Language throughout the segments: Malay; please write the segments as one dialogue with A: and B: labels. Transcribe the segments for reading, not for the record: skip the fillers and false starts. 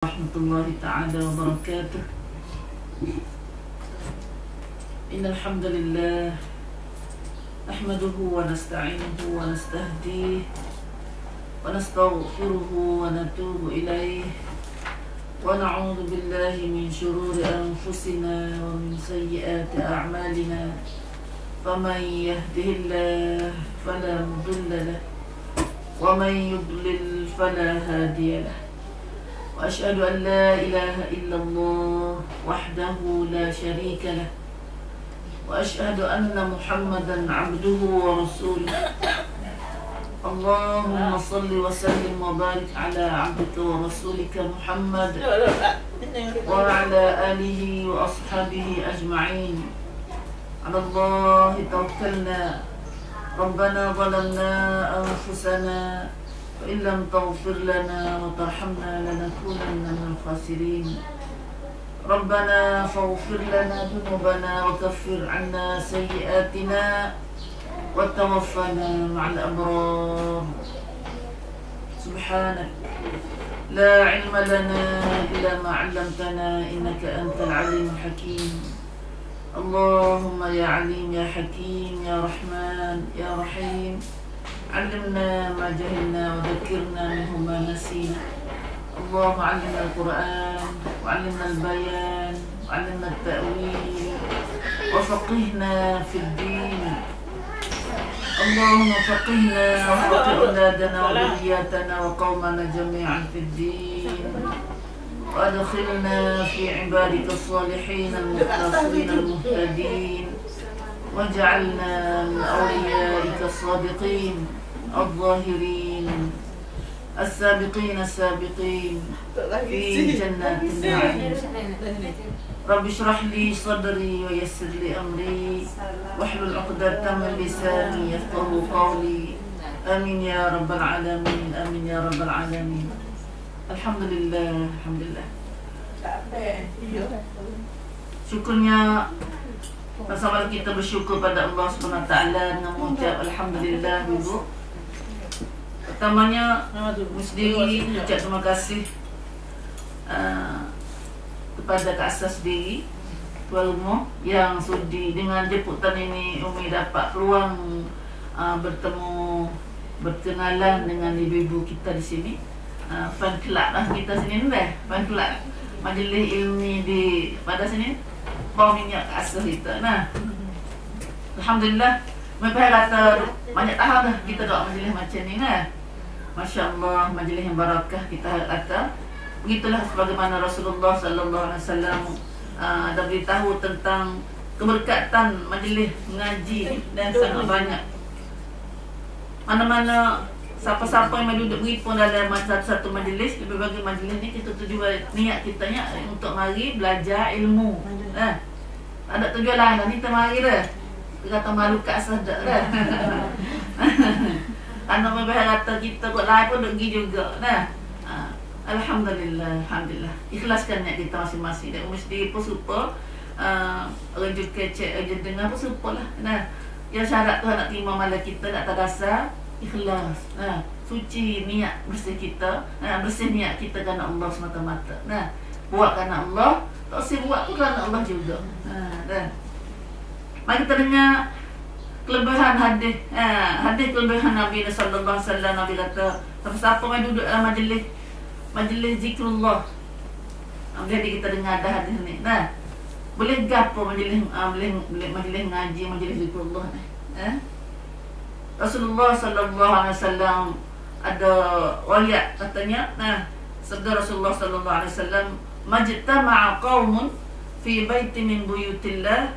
A: ورحمة الله تعالى وبركاته. إن الحمد لله نحمده ونستعينه ونستهديه ونستغفره ونتوب إليه ونعوذ بالله من شرور أنفسنا ومن سيئات أعمالنا، فمن يهده الله فلا مضل له ومن يضلل فلا هادي له، وأشهد أن لا إله إلا الله وحده لا شريك له، وأشهد أن محمدا عبده ورسوله. اللهم صل وسلم وبارك على عبدك ورسولك محمد وعلى آله وأصحابه أجمعين. على الله توكلنا، ربنا ظلمنا أنفسنا وإن لم تغفر لنا وترحمنا لنكونن من الخاسرين. ربنا فاغفر لنا ذنوبنا وكفر عنا سيئاتنا وتوفنا مع الأبرار. سبحانك لا علم لنا إلا ما علمتنا إنك أنت العليم الحكيم. اللهم يا عليم يا حكيم يا رحمن يا رحيم، علمنا ما جهلنا وذكرنا منه ما نسينا. اللهم علمنا القرآن وعلمنا البيان وعلمنا التأويل وفقهنا في الدين. اللهم فقهنا وفقه أولادنا وذرياتنا وقومنا جميعا في الدين، وأدخلنا في عبادك الصالحين المخلصين المهتدين، واجعلنا من أوليائك الصادقين الظاهرين السابقين السابقين في جنات النعيم. رب اشرح لي صدري ويسر لي أمري واحلل عقدة من لساني يفقهوا قولي. آمين يا رب العالمين، آمين يا رب العالمين. Alhamdulillah, alhamdulillah. Syukurnya bersama kita bersyukur pada Allah SWT dengan mengucap alhamdulillah dulu. Pertamanya sendiri ucap terima kasih kepada Kak Asas sendiri, tuan rumah yang sudi dengan jemputan ini Umi dapat peluang bertemu, berkenalan dengan ibu-ibu kita di sini. Fan club lah kita sini dah, fan club majlis ilmi di pada sini bawah minyak Asas kita. Nah, alhamdulillah, mereka kata banyak tahun dah kita doa majlis macam ni nah. Masya Allah, majlis yang barakah kita kata. Begitulah sebagaimana Rasulullah sallallahu alaihi wasallam dah beritahu tentang keberkatan majlis mengaji dan sangat banyak. Mana-mana siapa-siapa yang duduk berhimpun dalam satu majlis, lebih bagi majlis ni kita tujuan niat kita untuk mari belajar ilmu. Ada tujuan lain, ni kita mari dah. Kita kata malu kat sedek dah. Karena membahas kata kita buat lain pun duk pergi juga. Alhamdulillah, alhamdulillah. Ikhlaskan niat kita masing-masing. Dan mesti pun super orang juga cek, orang dengar pun super lah. Yang syarat Tuhan nak terima malam kita nak terdasar ikhlas, suci niat bersih kita, bersih niat kita kerana Allah semata-mata. Buat kerana Allah, tak usah buat pun kerana Allah juga. Mari kita dengar kelebihan hadis, hadis kelebihan Nabi sallallahu alaihi wasallam. Nabi kata, siapa yang duduk dalam majlis zikrullah, jadi kita dengar dah hadis ni. Boleh gapo majlis majlis ngaji, majlis zikrullah ni. Rasulullah sallallahu alaihi wasallam ada riwayat katanya, sabda Rasulullah sallallahu alaihi wasallam, majtama'a qaumun fi baitin min buyutillah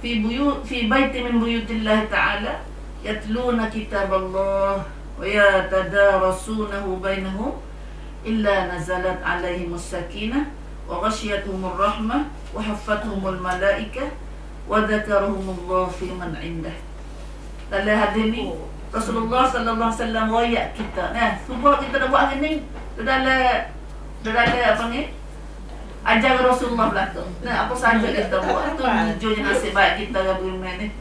A: fi baitin min buyutillah ta'ala yatluna kitaballah wa yatadarasunahu bainahum illa nazalat alaihimus sakinah wa ghashiyatuhumur rahmah wa haffathumul malaikah wa dzakarahumullah fi man 'indah. Dalam hadis ni Rasulullah sallallahu alaihi wasallam royak kita. Semua kita dah buat ni dalam apa ni? Ajar Rasulullah belaka. Apa saja kita buat tu menunjukkan nasib baik kita beriman ni.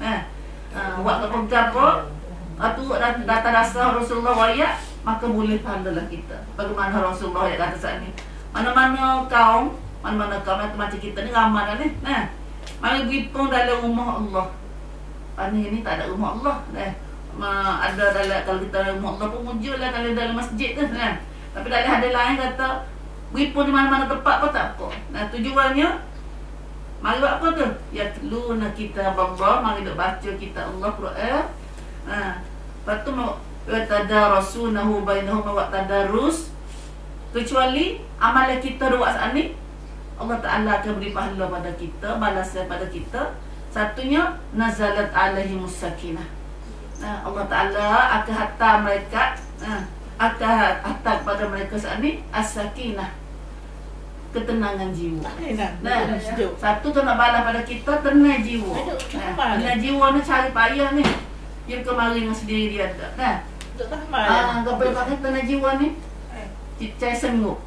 A: Buat apa-apa Atau data dasar Rasulullah wayak, maka boleh pahala kita. Bagaimana Rasulullah yang kata saat ni, mana-mana kaum macam kita ni ramai dah ni. Nah, mari pergi dalam rumah Allah. Ni tak ada rumah Allah. Ada dalam, kalau kita dalam rumah Allah pun muncul lah kalau dalam masjid tu. Nah, tapi ada lain kata pergi di mana-mana tempat pun tak apa. Nah, tujuannya mari buat apa tu? Yatluna kitab Allah, mari duk baca kitab Allah Quran. Lepas tu yatadarasunahu bainahum wa tadarrus. Kecuali amalan kita buat saat ni, Allah Ta'ala akan beri pahala pada kita, balasan pada kita. Satunya nazalat alaihimus sakinah. Allah Ta'ala akan hantar mereka, akan hantar pada mereka saat ni as-sakinah, ketenangan jiwa. Satu tu nak balas pada kita, tenang jiwa. Tenang jiwa ni cari payah ni. Dia kemari dengan sendiri dia ada. Kalau pakai tenang jiwa ni, cari senguk.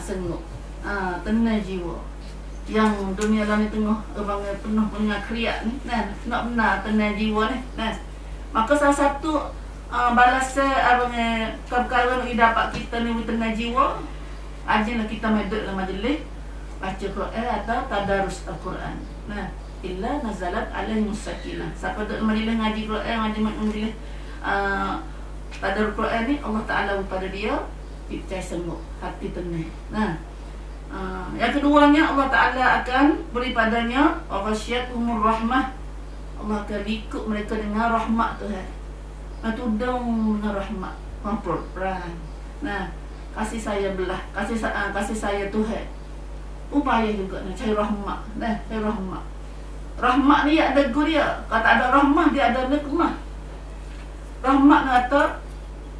A: Senguk. Tenang jiwa. Yang dunia lah ni tengah penuh dengan kriak ni. Nak benar tenang jiwa ni. Maka salah satu balasan perkara yang dapat kita ni tenang jiwa, ajalah kita duduk dalam majlis baca Quran atau tadarus Al-Quran. Illa nazalat alaihimus sakinah. Siapa duduk majlis ngaji Quran, majlis tadarus Quran ni, Allah Ta'ala pada dia percaya senguk, hati tenang. Yang keduanya, Allah Ta'ala akan beri padanya waghasyiathumur rahmah. Allah akan ikut mereka dengan rahmat Tuhan. Tudung dengan rahmat, mampur peran. Kasih saya belah, kasih saya Tuhan. Upaya juga nak cari rahmat. Cari rahmat. Rahmat ni ada dia. Kalau tak ada rahmat, dia ada nikmah. Rahmat ni kata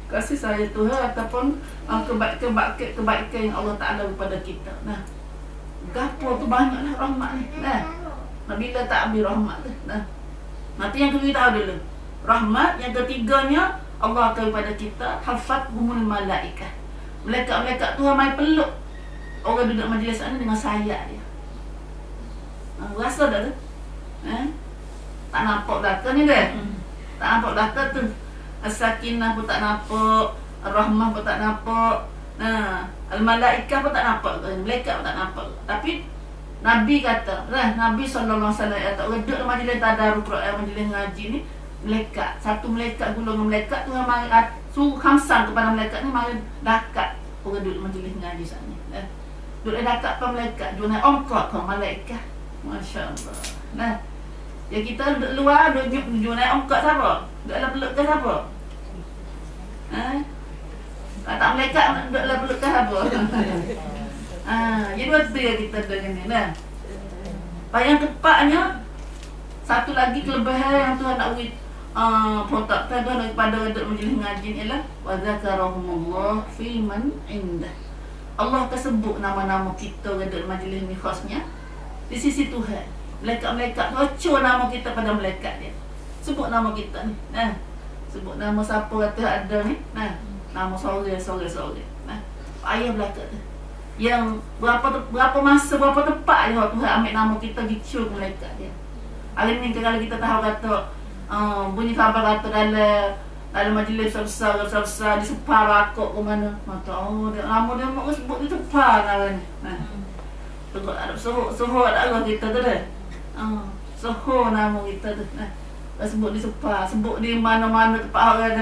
A: kasih saya Tuhan ataupun kebaikan yang Allah Ta'ala kepada kita. Gapo tu banyaklah rahmat ni. Bila tak ambil rahmat tu. Nanti yang kedua tahu dulu. Rahmat yang ketiganya, Allah akan kepada kita hafathumul malaikah. Malaikat Tuhan mai peluk orang duduk majlis ni dengan sayap dia. Rasa tak tu? Tak nampak belakang ni dah. Tak nampak belakang tu. As-sakinah pun tak nampak, Ar-Rahmah pun tak nampak. Al-Malaikah pun tak nampak, malaikat pun tak nampak. Tapi Nabi kata, Nabi SAW kata, orang duduk dalam majlis tadarus Quran, majlis ngaji ni, malaikat, satu malaikat golongan malaikat tu mari suruh khamsan kepada malaikat ni mari dekat orang duduk majlis ngaji sana. Duduk dekat pa malaikat, dia nak ongkot ke malaikat. Masya-Allah. Ya kita duduk luar, duduk naik ongkot siapa? Duduk dalam peluk ke siapa? Tak malaikat duduk dalam peluk ke siapa? Jadi waktu ya kita dengan ni lah. Yang keempatnya, satu lagi kelebihan yang Tuhan nak beri protektan Tuhan kepada duduk majlis ngaji ni ialah wa zakarahumullah fi man indah. Allah akan sebut nama-nama kita duduk majlis ni khasnya di sisi Tuhan. Malaikat-malaikat baca nama kita pada malaikat dia. Sebut nama kita ni. Sebut nama siapa kata ada ni. Nama sore. Ayah belakang tu. Yang berapa masa, berapa tempat dia Tuhan ambil nama kita dicur malaikat dia. Hari ni kalau kita tahu kata bunyi khabar kata dalam majlis besar-besar di separ rakuk ke mana. Tahu dia nama dia mak sebut di separ lah ni. Tengok ada suruh ada Allah kita tu dah. Suruh nama kita tu. Sebut di separ, sebut di mana-mana tempat orang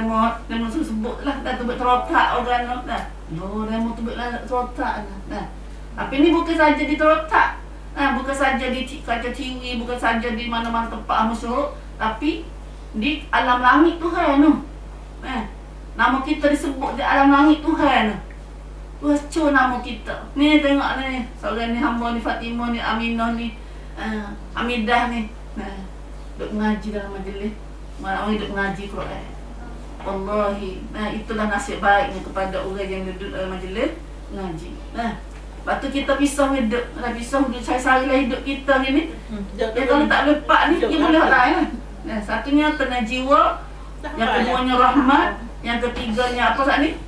A: demo sebut lah. Dah tu buat terotak orang dah. Demo tu buat terotak dah. Tapi ni bukan saja di terotak. Bukan saja di kaca TV, bukan saja di mana-mana tempat masyhur, tapi di alam langit Tuhan tu. Nama kita disebut di alam langit Tuhan tu. Baca nama kita. Ni tengok ni, seorang ni hamba ni Fatimah ni, Aminah ni, Hamidah ni. Duk ngaji dalam majlis. Malam ni duk ngaji Quran. Wallahi, itulah nasib baiknya kepada orang yang duduk dalam majlis ngaji. Lepas tu kita pisah hidup. Pisah hidup, sehari-hari hidup kita ni. Kalau tak lepak ni, dia boleh lain. Satunya tenang jiwa. Yang keduanya rahmat. Yang ketiganya apa saat ni?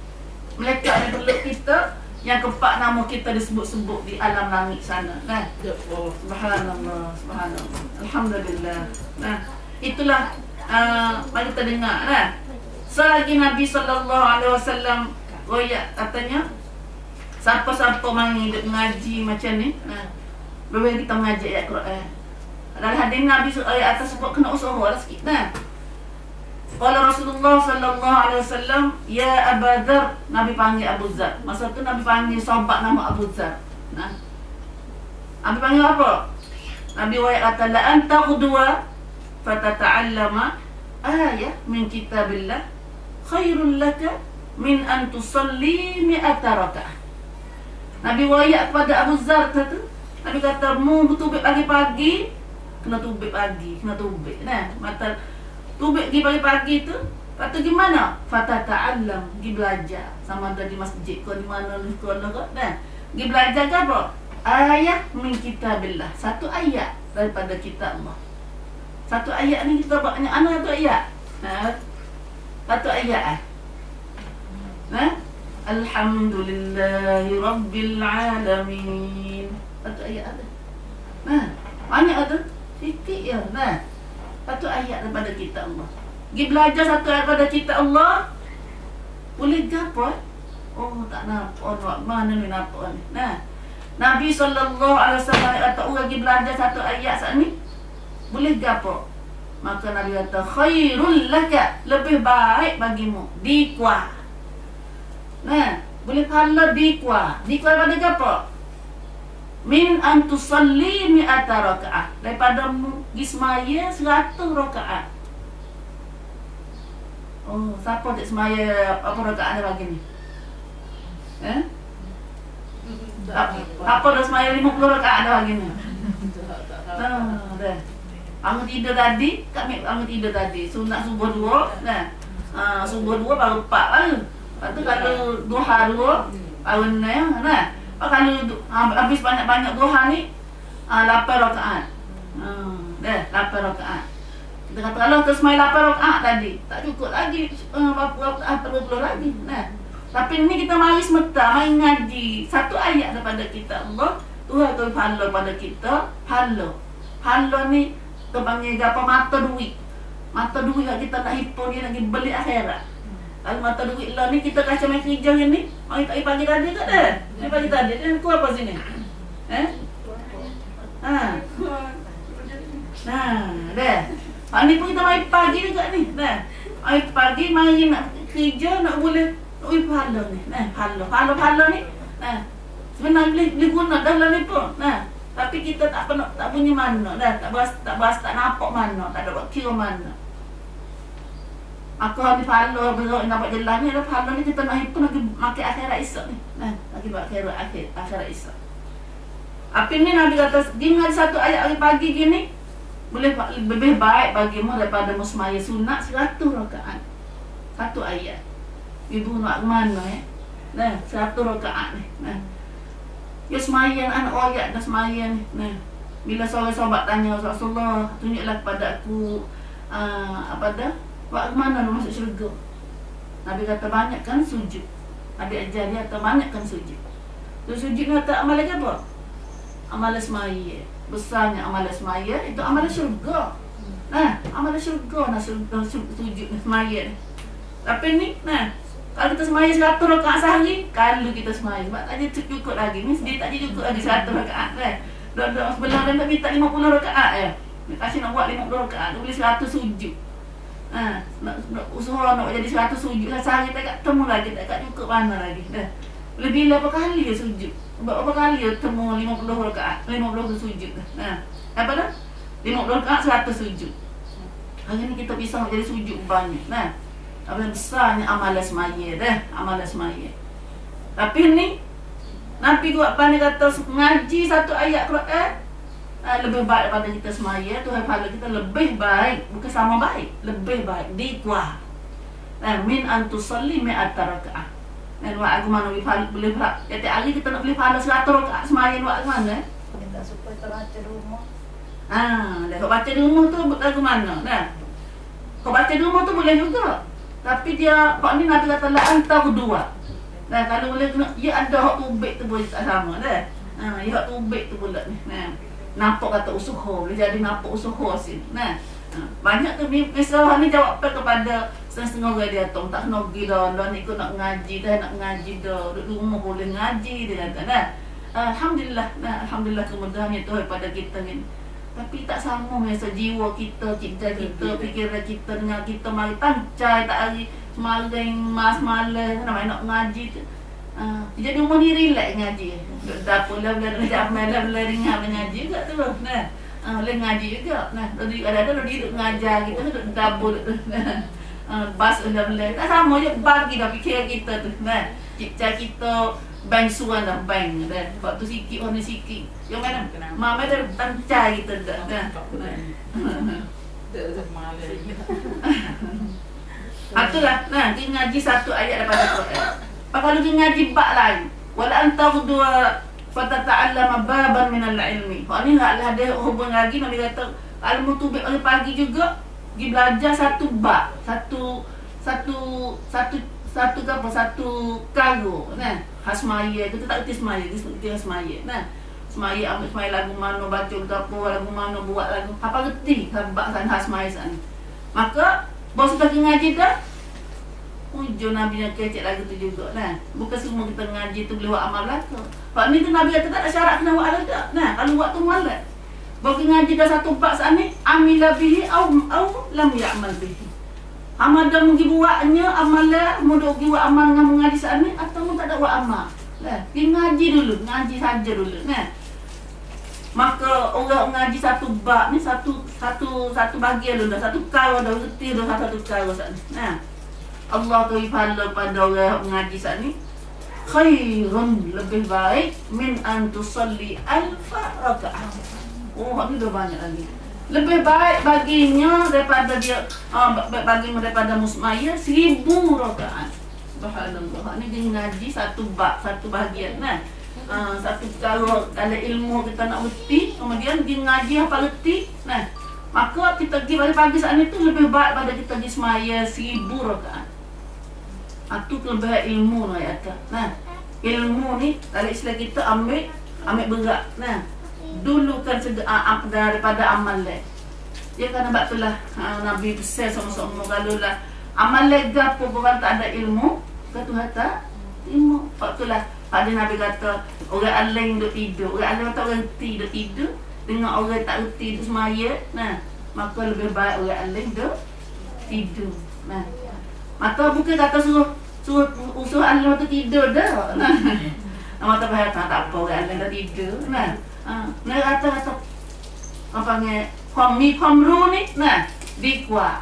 A: Malaikat yang peluk kita. Yang keempat nama kita disebut-sebut di alam langit sana. Subhanallah, subhanallah. Alhamdulillah. Itulah Mari kita dengar lah. Selagi Nabi SAW royak katanya, siapa-siapa mari duk mengaji macam ni, boleh kita mengaji ayat Quran. Dalam hadis Nabi ayat atas sebut kena usaha lah sikit nah. Qala Rasulullah SAW, ya Abu Dzar, Nabi panggil Abu Dzar. Masa tu Nabi panggil sahabat nama Abu Dzar. Nah. Nabi panggil apa? Nabi wayak kata la anta qudwa fatata'allama ayat min kitabillah khairul laka min an tusalli mi'ata raka'ah. Nabi wayak kepada Abu Dzar tu. Nabi kata mu bertubik pagi-pagi, kena tubik pagi, kena tubik nah. Mata tubik pergi pagi-pagi tu, kata gimana? Fatata'allam, pergi belajar. Sama ada di masjid ke di mana ni ke nah. Pergi belajar ke apa? Ayat min kitabillah. Satu ayat daripada kitab Allah. Satu ayat ni kita banyak ana satu ayat. Satu ayat Alhamdulillahi Rabbil Alamin. Satu ayat ada. Banyak ada. Sikit ya. Satu ayat daripada kitab Allah. Pergi belajar satu ayat daripada kitab Allah. Boleh gapo? Oh, tak nampak. Mana ni nampak ni? Nabi SAW kata orang pergi belajar satu ayat saat ni, boleh gapo? Maka Nabi kata khairul laka, lebih baik bagimu dikuah. Boleh pahala dikuah. Dikuah daripada gapo? Min an tusalli mi'ata raka'ah, daripada pergi semaya 100 rakaat. Oh, siapa tak semaya apa rakaat dia bagi ni? Apa dah semaya 50 rakaat dah bagi ni? Dah. Bangun tidur tadi, kami bangun tidur tadi. Sunat subuh 2, subuh 2 baru 4 baru. Lepas tu kalau duha 2 baru 6 kalau habis banyak-banyak duha ni 8 rakaat. Dah 8 rakaat. Kita kata kalau tersemai 8 rakaat tadi, tak cukup lagi berapa 20 lagi. Tapi ni kita mari semeta, mari ngaji satu ayat daripada kita Allah. Tuhan tu pahala pada kita, pahala ni kita panggil apa? Mata duit. Mata duit yang kita nak himpun dia lagi beli akhirat. Kalau mata duit lah ni kita kaca main kerja ni, mari tak pagi tadi tak ada. Ni pagi tadi ni ku apa sini? Dah. Ni pun kita mari pagi juga ni. Mari pagi mari nak kerja nak boleh pahala ni. Pahala ni. Sebenarnya boleh guna dah lah ni pun. Tapi kita tak punya mana dah, tak nampak mana, tak ada buat kira mana. Aku habis pahala besok nampak jelas ni, pahala ni kita nak himpun lagi makan akhirat esok ni. Lagi buat akhirat esok. Apa ni Nabi kata dengan satu ayat hari pagi gini boleh lebih baik bagimu daripada musmaya sunat 100 rakaat. Satu ayat. Ibu nak mana 100 rakaat ni. Ya semayan anak ayat dah semayan ni. Bila seorang sahabat tanya Rasulullah, tunjuklah kepada aku apa dah? Buat mana nak masuk syurga? Nabi kata banyakkan sujud. Nabi ajar dia kata banyakkan sujud. Tu sujud ni kata amal lagi apa? Amal semaya. Besarnya amal semaya itu amal syurga. Amal syurga nak sujud semaya ni. Tapi ni kalau kita semaya 100 rakaat sehari, kalau kita semaya sebab tak ada cukup lagi. Ni sendiri tak ada cukup lagi 100 rakaat kan. Dah sebelah dia nak minta 50 rakaat ya. Kasih nak buat 50 rakaat, dia boleh 100 sujud. Nak usaha nak jadi 100 sujud sehari tak ketemu lagi, tak cukup mana lagi. Dah. Boleh bila berapa kali dia sujud? Berapa kali dia temu 50 rakaat, 50 sujud dah. Apa dah? 50 rakaat 100 sujud. Hari ni kita bisa jadi sujud banyak. Apa besarnya amalan semaya dah, amalan semaya. Tapi ni Nabi buat pandai kata ngaji satu ayat Quran lebih baik daripada kita semaya. Tuhan pahala kita lebih baik, bukan sama baik, lebih baik dikuah. Min an tusalli mi'ata rakaat. Dan buat aku mana boleh berat. Tiap hari kita nak boleh pahala 100 rakaat semaya buat aku mana?
B: Kita supaya terbaca di rumah.
A: Dah kau baca di rumah tu lagu mana? Kau baca di rumah tu boleh juga. Tapi dia kau ni Nabi kata la anta dua. Kalau boleh kena ya ada hak tubik tu boleh tak sama dah. Ya hak tubik tu pula ni. Nampak kata usaha boleh jadi nampak usaha sini. Banyak tu ni misal ni jawab kepada setengah-setengah orang dia tong tak kena pergi dah ni ikut nak ngaji dah duduk rumah boleh ngaji dia kata nah. Alhamdulillah alhamdulillah kemudahannya Tuhan pada kita ni. Tapi tak sama masa jiwa kita, cinta kita, fikiran kita dengan kita mari tancai tak hari semalam malam nak ngaji tu. Jadi rumah ni relax ngaji. Duduk dapur lah boleh kerja amal lah boleh ringan ngaji juga tu. Nah. Boleh ngaji juga. Nah, ada duduk ngajar kita duduk dapur tu. Bas dah boleh. Tak sama je bagi dah fikir kita tu. Nah, cipta kita bank suan dah bank dah. Waktu sikit orang ni sikit. Yang mana mama dah tancai kita dah. Nah. Itulah. Nah, dia ngaji satu ayat daripada Quran. Kalau dia ngaji bab lain, wala antaqdu fatata'allama baban minal ilmi. Ni enggak ada hubung lagi Nabi kata ilmu tu pagi juga pergi belajar satu bab, satu karo. Nah, hasmaya kita tak erti semaya, kita semaya. Nah, semaya ambil semaya lagu mana baca gapo lagu mana buat lagu. Apa reti bab san hasmaya san. Maka bos sudah ngaji dah ujung Nabi yang kecek lagi tu juga. Nah, bukan semua kita ngaji tu boleh buat amal belaka. Pak ni tu Nabi kata tak ada syarat kena buat ada tak. Nah, kalau buat tu malat. Bagi ngaji dah satu bab saat ni amila bihi au lam ya'mal bihi. Amal dah mungkin buatnya amalah mudah pergi buat amal dengan mengaji saat ni atau mu tak ada buat amal. Nah, pergi ngaji dulu, ngaji saja dulu. Nah. Maka orang ngaji satu bab ni satu bahagian dulu dah, satu kau dah reti dah satu kau saat ni. Nah. Allah beri pahala pada orang mengaji saat ni khairun lebih baik min an tusalli alfa rakaat. Oh, ni dah banyak lagi. Lebih baik baginya daripada dia baginya daripada musmaya 1000 rakaat. Subhanallah. Ni dia ngaji satu bab, satu bahagian nah. Satu kalau ilmu kita nak reti, kemudian dia ngaji apa reti. Nah, maka kita pergi pagi saat ni tu lebih baik pada kita pergi semaya 1000 rakaat. Itu kelebihan ilmu lah ya. Nah, ilmu ni kalau istilah kita ambil berat. Nah, dulukan daripada amal leh. Ya kan sebab itulah Nabi pesan sama-sama kalau lah amal leh gapo bukan tak ada ilmu, kata kata ilmu. Sebab itulah pada Nabi kata orang alim duk tidur, orang alim tak reti duk tidur dengan orang tak reti duk semaya. Nah, maka lebih baik orang alim duk tidur. Nah, maka bukan kata suruh usul alim tu tidur dah. Nah, mata bahaya tak apa orang alim dah tidur. Nah, kata apa ni komru ni. Nah, dikuat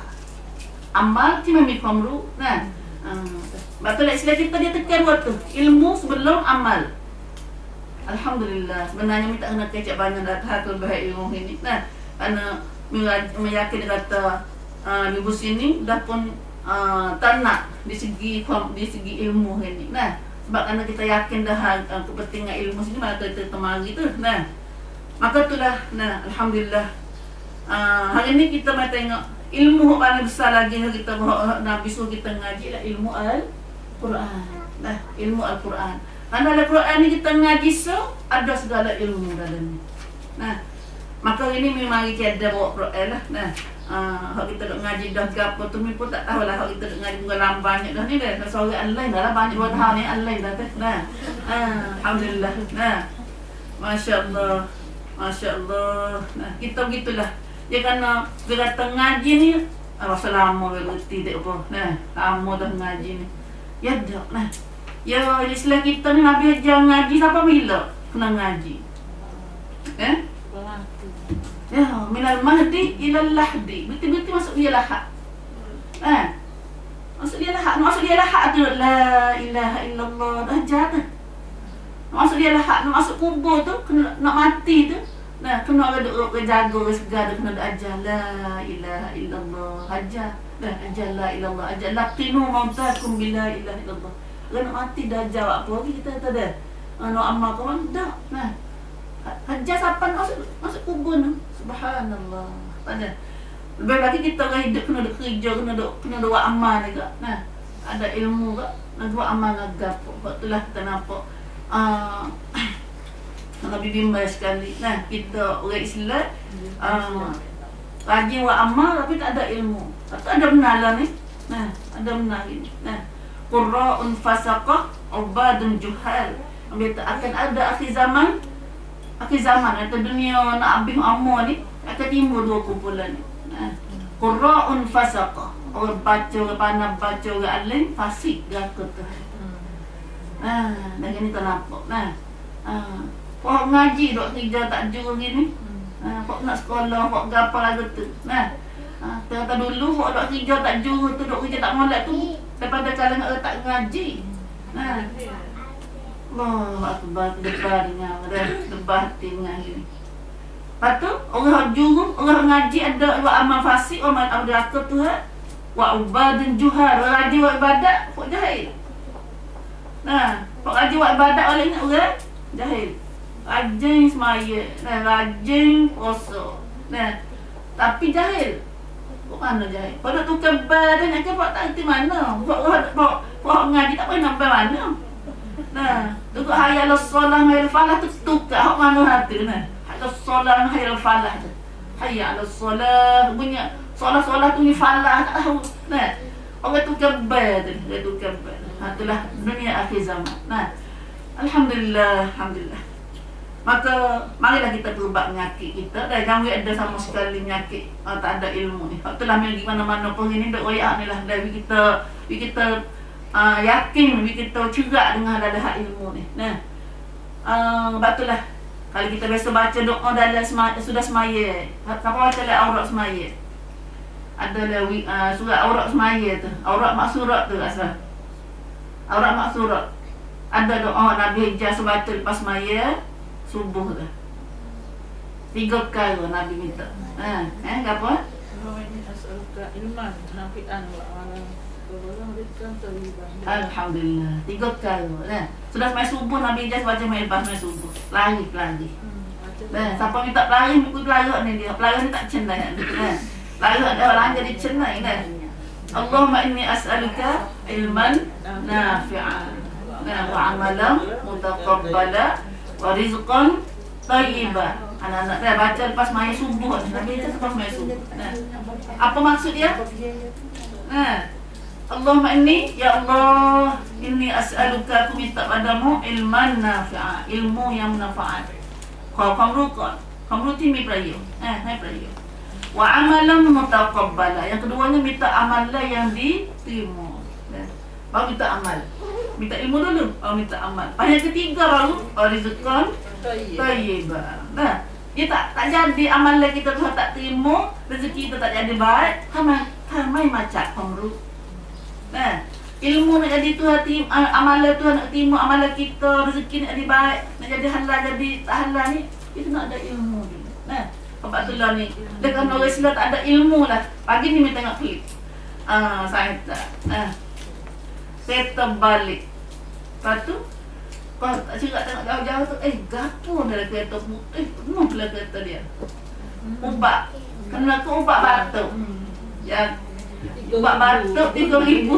A: amal cuma komru. Nah, betul istilah kita dia tekan waktu ilmu sebelum amal. Alhamdulillah. Sebenarnya kita kena kecek banyak dah kelebihan ilmu ini. Nah, kerana meyakin kata ibu sini dah pun tak nak di segi ilmu ini. Nah, sebab kerana kita yakin dah kepentingan ilmu sini maka kita temari tu. Nah, maka itulah. Nah, alhamdulillah. Hari ni kita mai tengok ilmu paling besar lagi yang kita Nabi suruh kita ngaji lah ilmu Al-Quran. Nah, ilmu Al-Quran. Kerana Al-Quran ni kita ngaji ada segala ilmu dalam ni. Nah, maka ini memang kita bawa Quran lah. Nah, kalau kita duk ngaji dah gapo tu mi pun tak tahulah kalau kita duk ngaji bukan banyak dah ni dah. Sore online dah lah banyak 2 tahun ni online dah teh. Nah. Alhamdulillah. Nah. Masya-Allah. Masya-Allah. Nah, kita begitulah. Dia kerana dia kata ngaji ni selama berhenti tak apa. Nah, lama dah ngaji ni. Ya dah. Nah. Ya istilah kita ni Nabi ajar ngaji sampai bila kena ngaji. Ya, minal mahdi ilal lahdi. Betul-betul masuk dia lahad. Masuk dia lahad. Masuk dia lahad tu la ilaha illallah dah jatuh. Masuk dia lahad, masuk kubur tu kena nak mati tu. Nah, kena ada duk jaga segala kena ada ajar la ilaha illallah. Ajar. Dah ajar la ilallah. Ajar laqinu mautakum bila ilaha illallah. Kena mati dah jawab apa lagi kita kata dah. Nak amal kau dah. Nah. Hajar siapa masuk kubur tu. Subhanallah. Pada lebih lagi kita orang hidup kena ada kerja, kena ada buat amal juga. Nah, ada ilmu juga, nak buat amal agak. Itulah kita nampak Nabi bimbang sekali. Nah, kita orang Islam rajin buat amal tapi tak ada ilmu. Atau ada benar lah ni. Nah, ada benar ini. Nah, qurra'un fasaqah, ubadun juhal. Akan ada akhir zaman. Akhir zaman atau dunia nak habis umur ni akan timbul dua kumpulan ni. Nah, qurra'un fasaqah. Orang baca, orang pandai baca, orang alim, fasik gaka tu. Nah, dah ni tak nampak. Nah, kau ngaji dok kerja tak jujur gini. Kau nak sekolah, kau gapa lagi tu. Nah, ternyata dulu kau dok kerja tak jujur tu, dok kerja tak molek tu. Daripada kalangan orang tak ngaji. Nah, Allahu Akbar, debarnya, debar tinggal gini. Lepas tu, orang jujur, orang ngaji ada buat amal fasik, orang amal neraka tu. Wa ubadun juhar, orang rajin buat ibadat, kok jahil. Nah, kok rajin buat ibadat oleh ingat orang jahil. Rajin semaya, nah, rajin puasa. Nah, tapi jahil. Kok mana jahil? Kau nak tukar badan, nak kau tak erti mana? Kau ngaji tak pernah sampai mana? Nah, duduk hayal solah hayal falah tu tukar hak mana hati nah. Hayal solah hayal falah tu. Hayal solah bunyi solah-solah tu ni falah tak tahu. Nah, orang tu kebal tu, dia tu kebal. Itulah dunia akhir zaman. Nah, alhamdulillah, alhamdulillah. Maka marilah kita berubat penyakit kita. Dan jangan ada sama sekali penyakit tak ada ilmu ni. Itulah pergi mana-mana pun ini duk royak ni lah. Dan kita yakin, kita cerak dengan ada hak ilmu ni. Nah, batulah. Kalau kita biasa baca doa dalam sudah semaya, siapa baca dalam aurat semaya? Ada surat aurat semaya tu, aurat maksurat tu asal. Aurat maksurat. Ada doa Nabi Hijaz baca lepas semaya subuh tu. 3 kali Nabi minta. Apa? Ilman nafi'an wa amal. Alhamdulillah. 3 kali. Sudah semaya subuh Nabi Hijaz baca lepas semaya subuh. Lari. Siapa minta pelari, ikut pelari ni dia. Pelari ni tak cenai. Lalu ada orang jadi cenai kan. Allahumma inni as'aluka ilman nafi'an wa amalan mutaqabbala wa rizqan thayyiban. Anak-anak dah baca lepas maya subuh. Nabi baca lepas maya subuh. Apa maksud dia? Allahumma inni, ya Allah, inni as'aluka, aku minta padamu ilman nafi'an, ilmu yang manfaat. Kamu timi prayo. Prayo. Wa amalan mutaqabbala. Yang keduanya minta amalan yang diterima. Baru minta amal. Minta ilmu dulu, baru minta amal. Yang ketiga baru rizqan thayyiban. Nah, dia tak jadi amalan kita tu tak terima, rezeki kita tak jadi baik, ramai macam pemru. Nah, ilmu nak jadi tu hati, amalan tu nak terima, amalan kita, rezeki nak jadi baik, nak jadi halal jadi tak halal ni, kita nak ada ilmu dulu. Nah, Alhamdulillah ni. Dengan orang Islam tak ada ilmu lah. Pagi ni minta tengok klip. Saya tak. Saya terbalik. Lepas tu, kau tak cakap tengok jauh-jauh tu. Gapo dalam kereta putih. Penuh lah kereta dia. Ubat. Kena ke ubat batuk. Yang ubat batuk 3,000.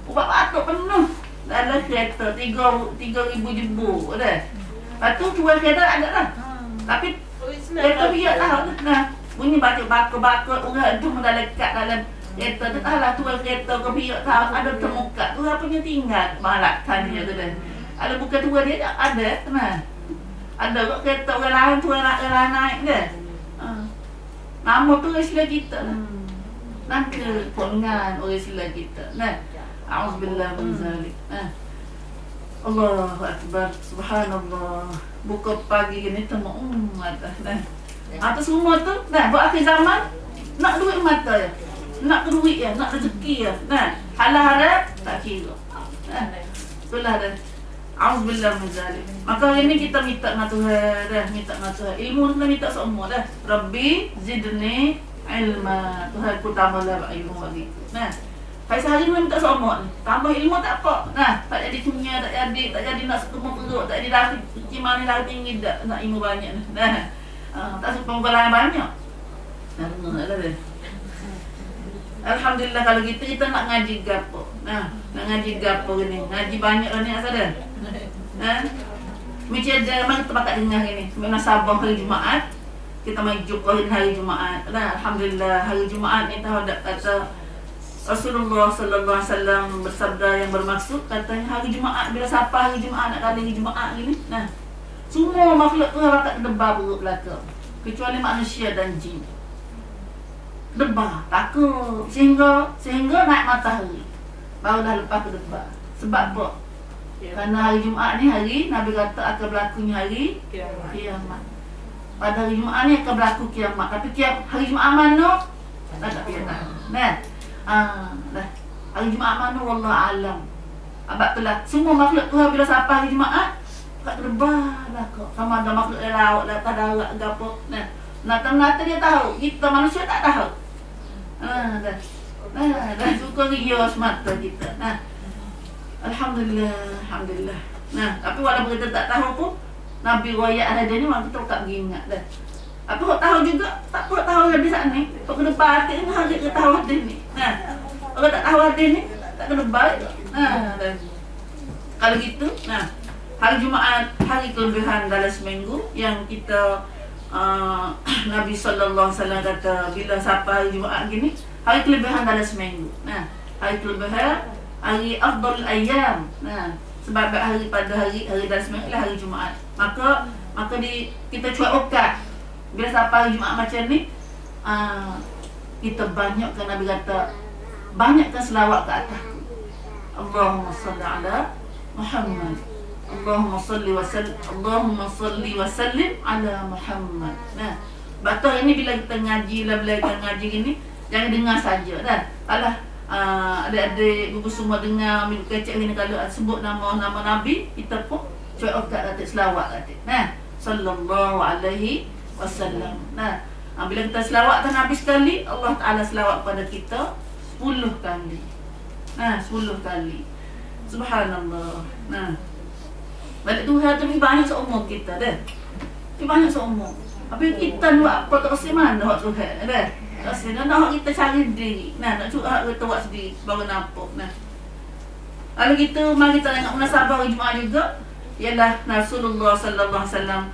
A: Ubat batuk penuh dalam kereta 3,000 jebur dah. Lepas tu jual kereta ada lah. Tapi kereta biar tahu. Nah, bunyi baka-baka orang tu dah lekat dalam kereta tu. Tahulah jual kereta ke biar tahu. Ada termuka tu apanya tinggal malakkan dia tu dah. Ada bukan tua dia ada. Nah, ada kok kereta orang lain tu orang lain naik dah. Nama tu orang sila kita lah. Nanti pongan orang sila kita. Nah, a'udzubillah min zalik. Allahu Akbar, subhanallah. Buka pagi ni tengok mata. Atas semua tu, buat akhir zaman nak duit mata ya. Nak duit ya, nak rezeki ya. Halal haram tak kira. Itulah dah. Auzubillah min zalik. Maka hari ni kita minta dengan Tuhan dah, minta dengan Tuhan. Ilmu kita minta semua dah. Rabbi zidni ilma. Tuhan ku tambahlah ilmu bagi. Hari sehari ni minta semua ni. Tambah ilmu tak apa. Tak jadi dunia, tak jadi nak sekemur perut, tak jadi lari ciman ni lari tinggi tak nak ilmu banyak ni. Tak suka penggalan banyak. Alhamdulillah kalau kita nak ngaji gapo. Nak ngaji gapo ni. Ngaji banyak lah ni asal dah. Macam ada mana kita pakat dengar ni. Sebenarnya Sabah hari Jumaat kita mai jumpa hari Jumaat. Nah, alhamdulillah hari Jumaat ni tahu tak kata Rasulullah sallallahu alaihi wasallam bersabda yang bermaksud katanya hari Jumaat bila siapa hari Jumaat nak kali hari Jumaat gini. Nah, semua makhluk tu bakal debar buruk belaka kecuali manusia dan jin. Debar, takut sehingga naik matahari. Barulah lepas ke debar. Sebab apa? Kerana hari Jumaat ni hari Nabi kata akan berlakunya hari kiamat. Pada hari Jumaat ni akan berlaku kiamat. Tapi hari Jumaat mana? Tak payah tahu. Nah. Dah. Hari Jumaat mana wallah alam. Abang tu lah. Semua makhluk Tuhan bila sampai hari Jumaat kat terbah lah kok. Sama ada makhluk laut lah, tak darat ke apa. Nah. Nata dia tahu. Kita manusia tak tahu. Dah. Dah suka rias mata kita. Nah. Alhamdulillah. Nah, tapi walaupun kita tak tahu pun Nabi riwayat ada dia ni memang kita tak ingat dah. Apa kau tahu juga? Tak apa tahu hadis ni. Kau kena baca ni hari kita tahu hadis ni. Nah. Kalau tak tahu hadis ni tak kena baca. Dan kalau gitu, nah, hari Jumaat hari kelebihan dalam seminggu yang kita Nabi sallallahu alaihi wasallam kata bila sampai hari Jumaat gini, hari kelebihan dalam seminggu. Nah, hari kelebihan hari afdal ayyam. Nah, sebab hari pada hari dalam seminggu lah hari Jumaat. Maka kita cuak okat. Bila sampai hari Jumaat macam ni, kita banyakkan Nabi kata, banyakkan selawat ke atas. Allahumma salli ala Muhammad. Allahumma salli wa sallim ala Muhammad. Nah, betul ini bila kita ngaji gini, jangan dengar saja dah. Kalau adik-adik buku semua dengar minggu kecil ni kalau sebut nama Nabi, kita pun cuak okat atas selawat atas. Nah, sallallahu alaihi wasallam. Nah, bila kita selawat atas Nabi sekali, Allah Taala selawat pada kita 10 kali. Nah, 10 kali. Subhanallah. Nah. Balik Tuhan tu lebih banyak seumur kita dah. Lebih banyak seumur. Tapi kita buat apa tak rasa mana hak Tuhan dah. Tak rasa nak kita cari diri. Nah, nak cuba kita buat sendiri baru nampak. Nah. Kalau gitu mari kita tengok munasabah hari Jumaat juga. Ialah Rasulullah sallallahu alaihi wasallam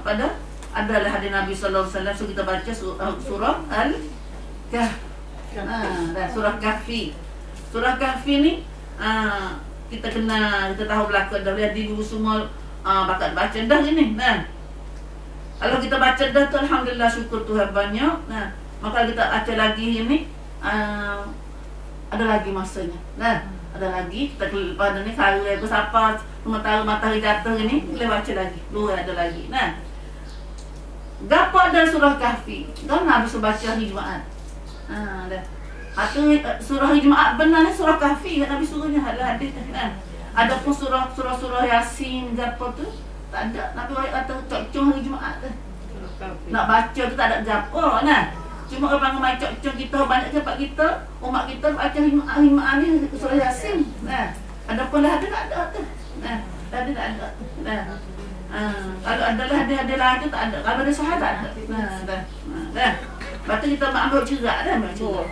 A: pada adalah hadis Nabi sallallahu alaihi wasallam. So kita baca surah Al-Kahfi. Surah Kahfi. Surah Kahfi ni kita tahu belakang dah lihat di buku semua bakat baca dah gini. Nah. Kalau kita baca dah tu alhamdulillah syukur Tuhan banyak. Nah, maka kita baca lagi ini ada lagi masanya. Nah, ada lagi kita pada ni kalau aku siapa matahari jatuh ni boleh baca lagi. Luar ada lagi. Nah. Gapo ada surah Kahfi. Kan Nabi baca hari Jumaat. Dah. Atau surah hari Jumaat benar ni surah Kahfi kat Nabi suruhnya ada hadis kan. Ada pun surah Yasin gapo tu tak ada. Nabi kata cocok hari Jumaat tu. Nak baca tu tak ada gapo nah. Cuma orang main cocok kita banyak cepat kita, umat kita baca hari Jumaat ni surah Yasin. Nah, ada pun lah ada tak ada tu. Nah, ada tak ada. Nah. Kalau adalah ada lain tu tak ada. Kalau ada sahabat tak ada. Nah, dah. Lepas tu kita ambil cerak dah, ambil cerak.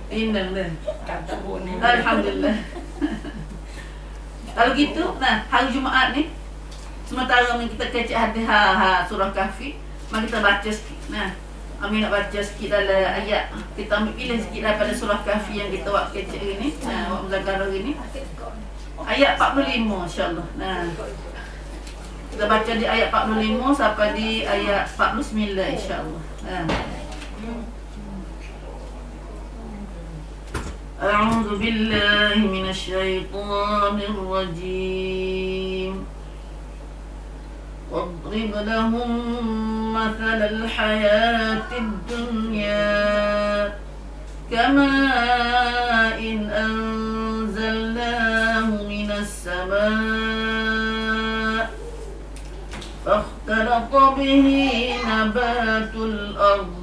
A: Indah dah. Alhamdulillah. Kalau gitu, nah hari Jumaat ni sementara kita kecek hadis surah Kahfi, mari kita baca sikit. Nah, kami nak baca sikit dalam ayat. Kita ambil pilih sikit daripada surah Kahfi yang kita buat kecek ini. Nah, buat muzakara ini. Ayat 45 insya-Allah. Nah. Kita baca di ayat 45 sampai di ayat 49 insya-Allah. Nah. A'udzu billahi minasyaitonir rajim. واضرب لهم مثل الحياة الدنيا كماء أنزلناه من السماء فاختلط به نبات الأرض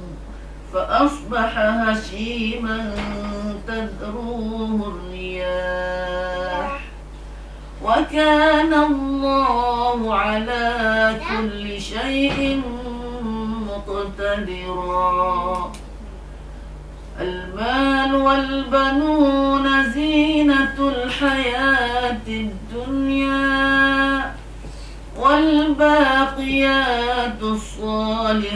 A: فأصبح هشيما تذروه الرياح وكان الله على كل شيء مقتدرا مقتدرا المال والبنون زينة الحياة الدنيا والباقيات الصالحات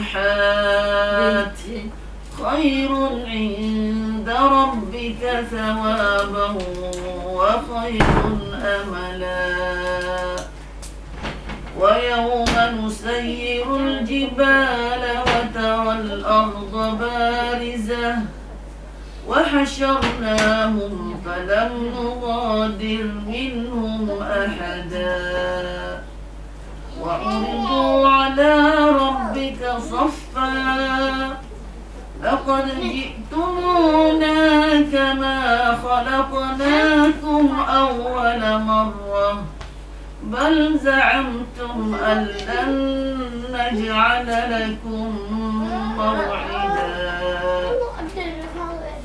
A: خير عند ربك ثوابا وخير أملا ويوم نسير الجبال وترى الأرض بارزة وحشرناهم فلم نغادر منهم أحدا وعرضوا على ربك صفا لقد جئتمونا كما خلقناكم أول مرة بل زعمتم أن لن نجعل لكم موعدا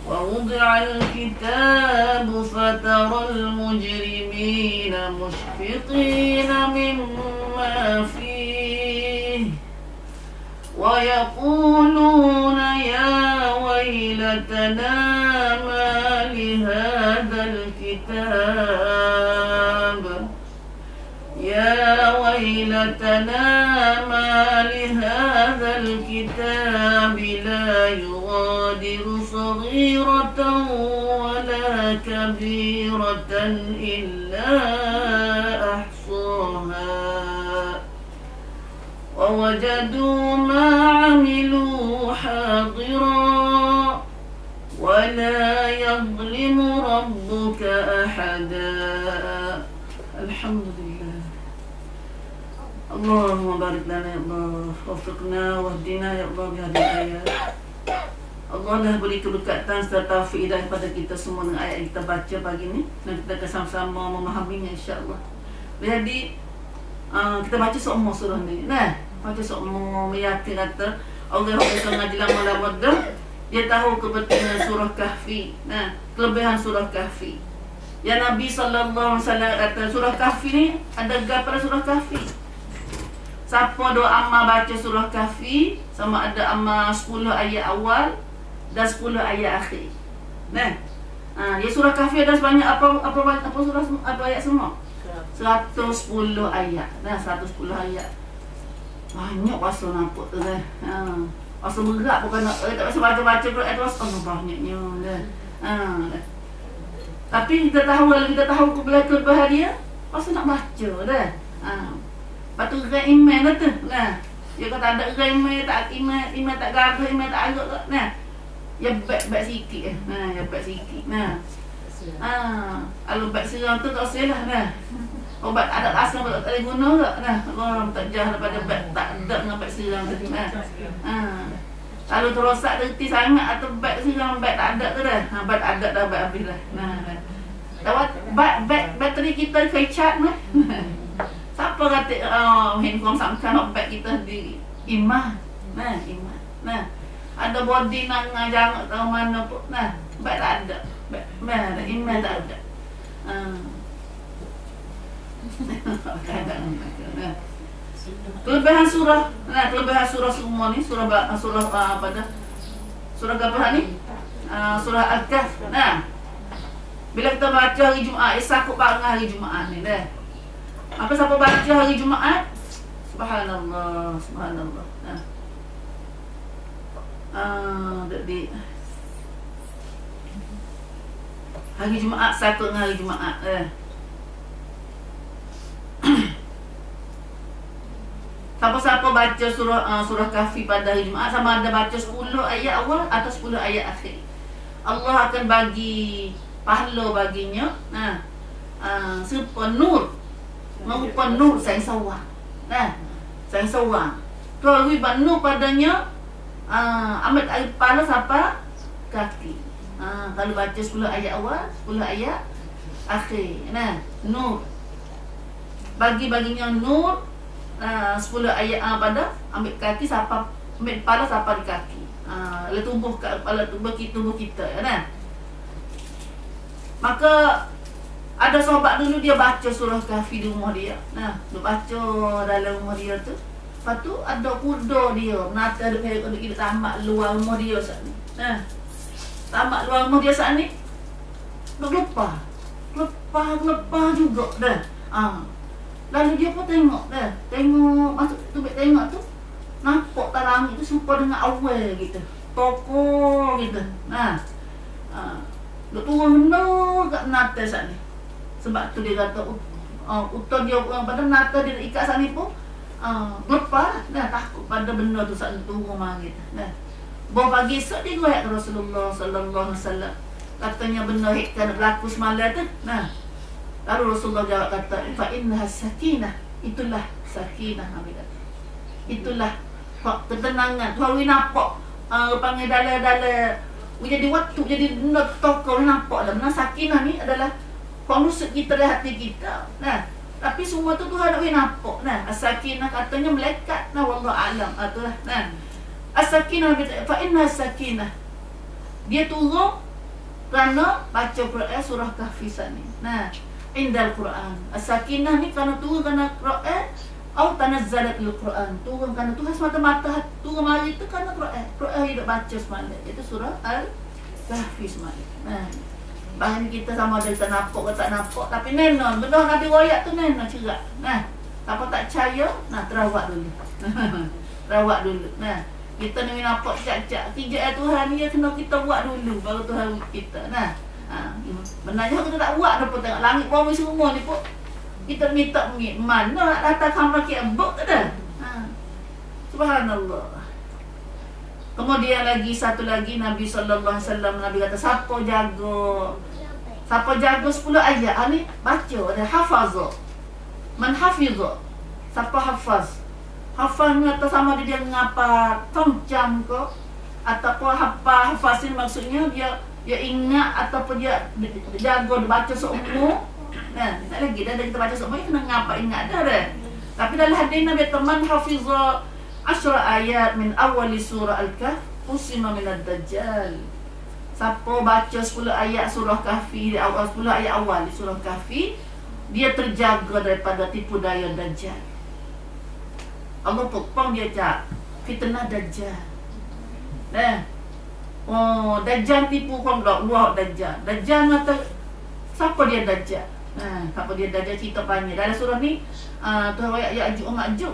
A: ووضع الكتاب فترى المجرمين مشفقين مما فيه ويقولون يا ويلتنا ما لهذا الكتاب يا ويلتنا ما لهذا الكتاب لا يغادر صغيرة ولا كبيرة إلا أحصاها ووجدوا ما عملوا حاضرا ولا يظلم ربك أحدا الحمد لله اللهم بارك لنا يا الله وفقنا واهدنا ya Allah bihadil ayat Allah lah beri keberkatan serta taufik hidayah kepada kita semua dengan ayat yang kita baca pagi ni dan kita akan sama-sama memahaminya insya-Allah. Jadi kita baca semua surah ni nah baca semua meyakin kata Allah yang ngaji lama-lama dah dia tahu kepentingan surah Kahfi. Nah kelebihan surah Kahfi ya Nabi sallallahu alaihi wasallam kata surah Kahfi ni ada gap pada surah Kahfi. Siapa doa amma baca surah Kahfi sama ada amma 10 ayat awal dan 10 ayat akhir. Nah. Ya surah Kahfi ada sebanyak apa surah apa ayat semua? 110 ayat. Nah 110 ayat. Banyak pasal nampak tu kan. Pasal berat bukan tak pasal baca-baca Quran tu pasal banyaknya dah. Tapi kita tahu kalau kita tahu kelebihan dia, pasal nak baca dah. Lepas tu gerai iman dah tu. Nah, dia kata ada gerai iman tak gagah, iman tak agak tak. Nah, ya baik sikit. Nah, ya baik sikit. Nah. Kalau baik serang tu tak usah lah. Nah. Obat ada rasa tak ada guna tak. Nah, orang tak jah daripada baik tak ada dengan baik serang tu. Nah. Kalau terosak reti sangat atau baik serang baik tak ada tu dah. Baik ada dah baik habis dah. Nah. Tawat bateri kita kecap mah. Siapa kata handphone Samsung obat kita di imah. Nah, imah. Nah, ada body nak ngajang tahu mana pun. Nah, baik tak ada. Baik imah tak ada. Kelebihan surah. Nah, kelebihan surah semua ni surah apa dah? Surah apa ni? Surah Al-Kahf. Nah, bila kita baca hari Jumaat, sakut banget hari Jumaat ni dah. Apa siapa baca hari Jumaat? Subhanallah, subhanallah. Jadi hari Jumaat sakut dengan hari Jumaat. Siapa-siapa baca surah Kahfi pada hari Jumaat sama ada baca 10 ayat awal atau 10 ayat akhir, Allah akan bagi pahala baginya. Sepenuh merupakan nur saya sawang. Saya sawang. Kalau nur padanya ambil air kepala sampai kaki. Kalau baca 10 ayat awal, 10 ayat akhir. Nur. Baginya nur 10 ayat pada ambil kaki sampai ambil kepala sampai di kaki. Lalu tubuh kita kan. Maka ada sahabat dulu dia baca surah Kahfi di rumah dia. Dia baca dalam rumah dia tu. Lepas tu ada kuda dia, menata dia tamak luar rumah dia saat ni. Tamak luar rumah dia saat ni. Gelepah juga dah. Lalu dia pun tengok dah. Tengok, masuk tubik tengok tu. Nampak tak langit tu serupa dengan awal gitu. Tokoh gitu. Dia turun kat menata saat ni. Sebab tu dia kata, utang dia pada menata dia ikat saat ni pun. Gelepah dah, takut pada benda tu saat turun mari dah. Bawa pagi esok dia goyak ke Rasulullah sallallahu alaihi wasallam. Katanya benda hikmah berlaku semalam tu. Lalu Rasulullah jawab kata, fa innaha sakinah. Itulah sakinah, Nabi kata. Itulah ketenangan. Tuhan nampak panggil dalam jadi waktu, jadi benda tokoh nampak dah. Benar sakinah ni adalah penusuk kita dari hati kita. Tapi semua tu Tuhan nak nampak. As-sakinah katanya malaikat. Wallahu a'lam. Itulah. As-sakinah fa inna as-sakinah. Dia turun kerana baca Quran surah Kahfi ni. Indal Quran. As-sakinah ni kerana turun kerana Quran atau tanazzalat al-Quran. Turun kerana Tuhan semata-mata turun mari tu kerana Quran. Quran hidup baca semalam. Itu surah Al-Kahfi semalam. Bahan kita sama ada kita nampak ke tak nampak. Tapi nenon, benda Nabi royak tu nenon cerak. Siapa tak percaya, terawak dulu. Terawak dulu. Kita ni nampak cak-cak. Kerja Tuhan ni kena kita buat dulu baru Tuhan kita. Benarnya kita tak buat apa tengok langit bumi semua ni pun. Kita minta mana nak datang kamera kiabuk tak dah. Subhanallah. Kemudian lagi satu lagi Nabi sallallahu alaihi wasallam Nabi kata siapa jaga 10 ayat ni baca ada hafazah. Man hafizah. Siapa hafaz? Hafaz ni atau sama dia ngapa tongcam ke ataupun hafaz ni maksudnya dia ingat ataupun dia jaga dia baca seumur. Tak lagi dah kita baca seumur kena ngapa ingat dah. Tapi dalam hadis Nabi teman hafizah 10 ayat min awali surah Al-Kahf usima min ad-dajjal. Siapa baca 10 ayat surah Kahfi, 10 ayat awal di surah Kahfi, dia terjaga daripada tipu daya Dajjal. Allah pokong dia cak fitnah Dajjal. Dajjal tipu kong luar Dajjal. Dajjal mata siapa dia Dajjal? Siapa dia Dajjal cerita banyak. Dalam surah ni tu ayat Ya'juj wa Ma'juj.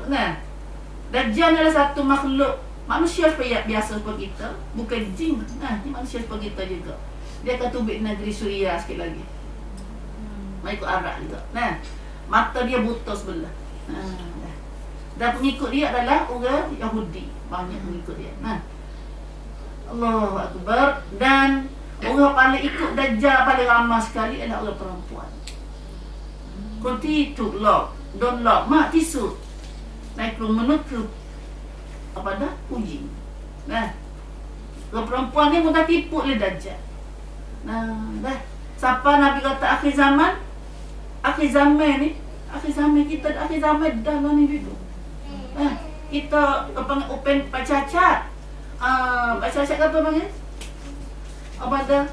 A: Dajjal adalah satu makhluk manusia biasa seperti kita, bukan jin. Ni manusia seperti kita juga. Dia akan tubik negeri Suria sikit lagi. Ikut Arab juga. Mata dia buta sebelah. Dan pengikut dia adalah orang Yahudi. Banyak pengikut dia. Allahu Akbar. Dan orang paling ikut Dajjal paling ramai sekali adalah orang perempuan. Kunti to lock, don't lock, mak tisu. Naik menutup apa dah uji. Orang perempuan ni mudah tipu oleh Dajjal. Dah. Siapa Nabi kata akhir zaman? Akhir zaman ni, akhir zaman kita akhir zaman dah lah ni dulu. Kita panggil open pacacat. Pacacat apa panggil? Apa dah?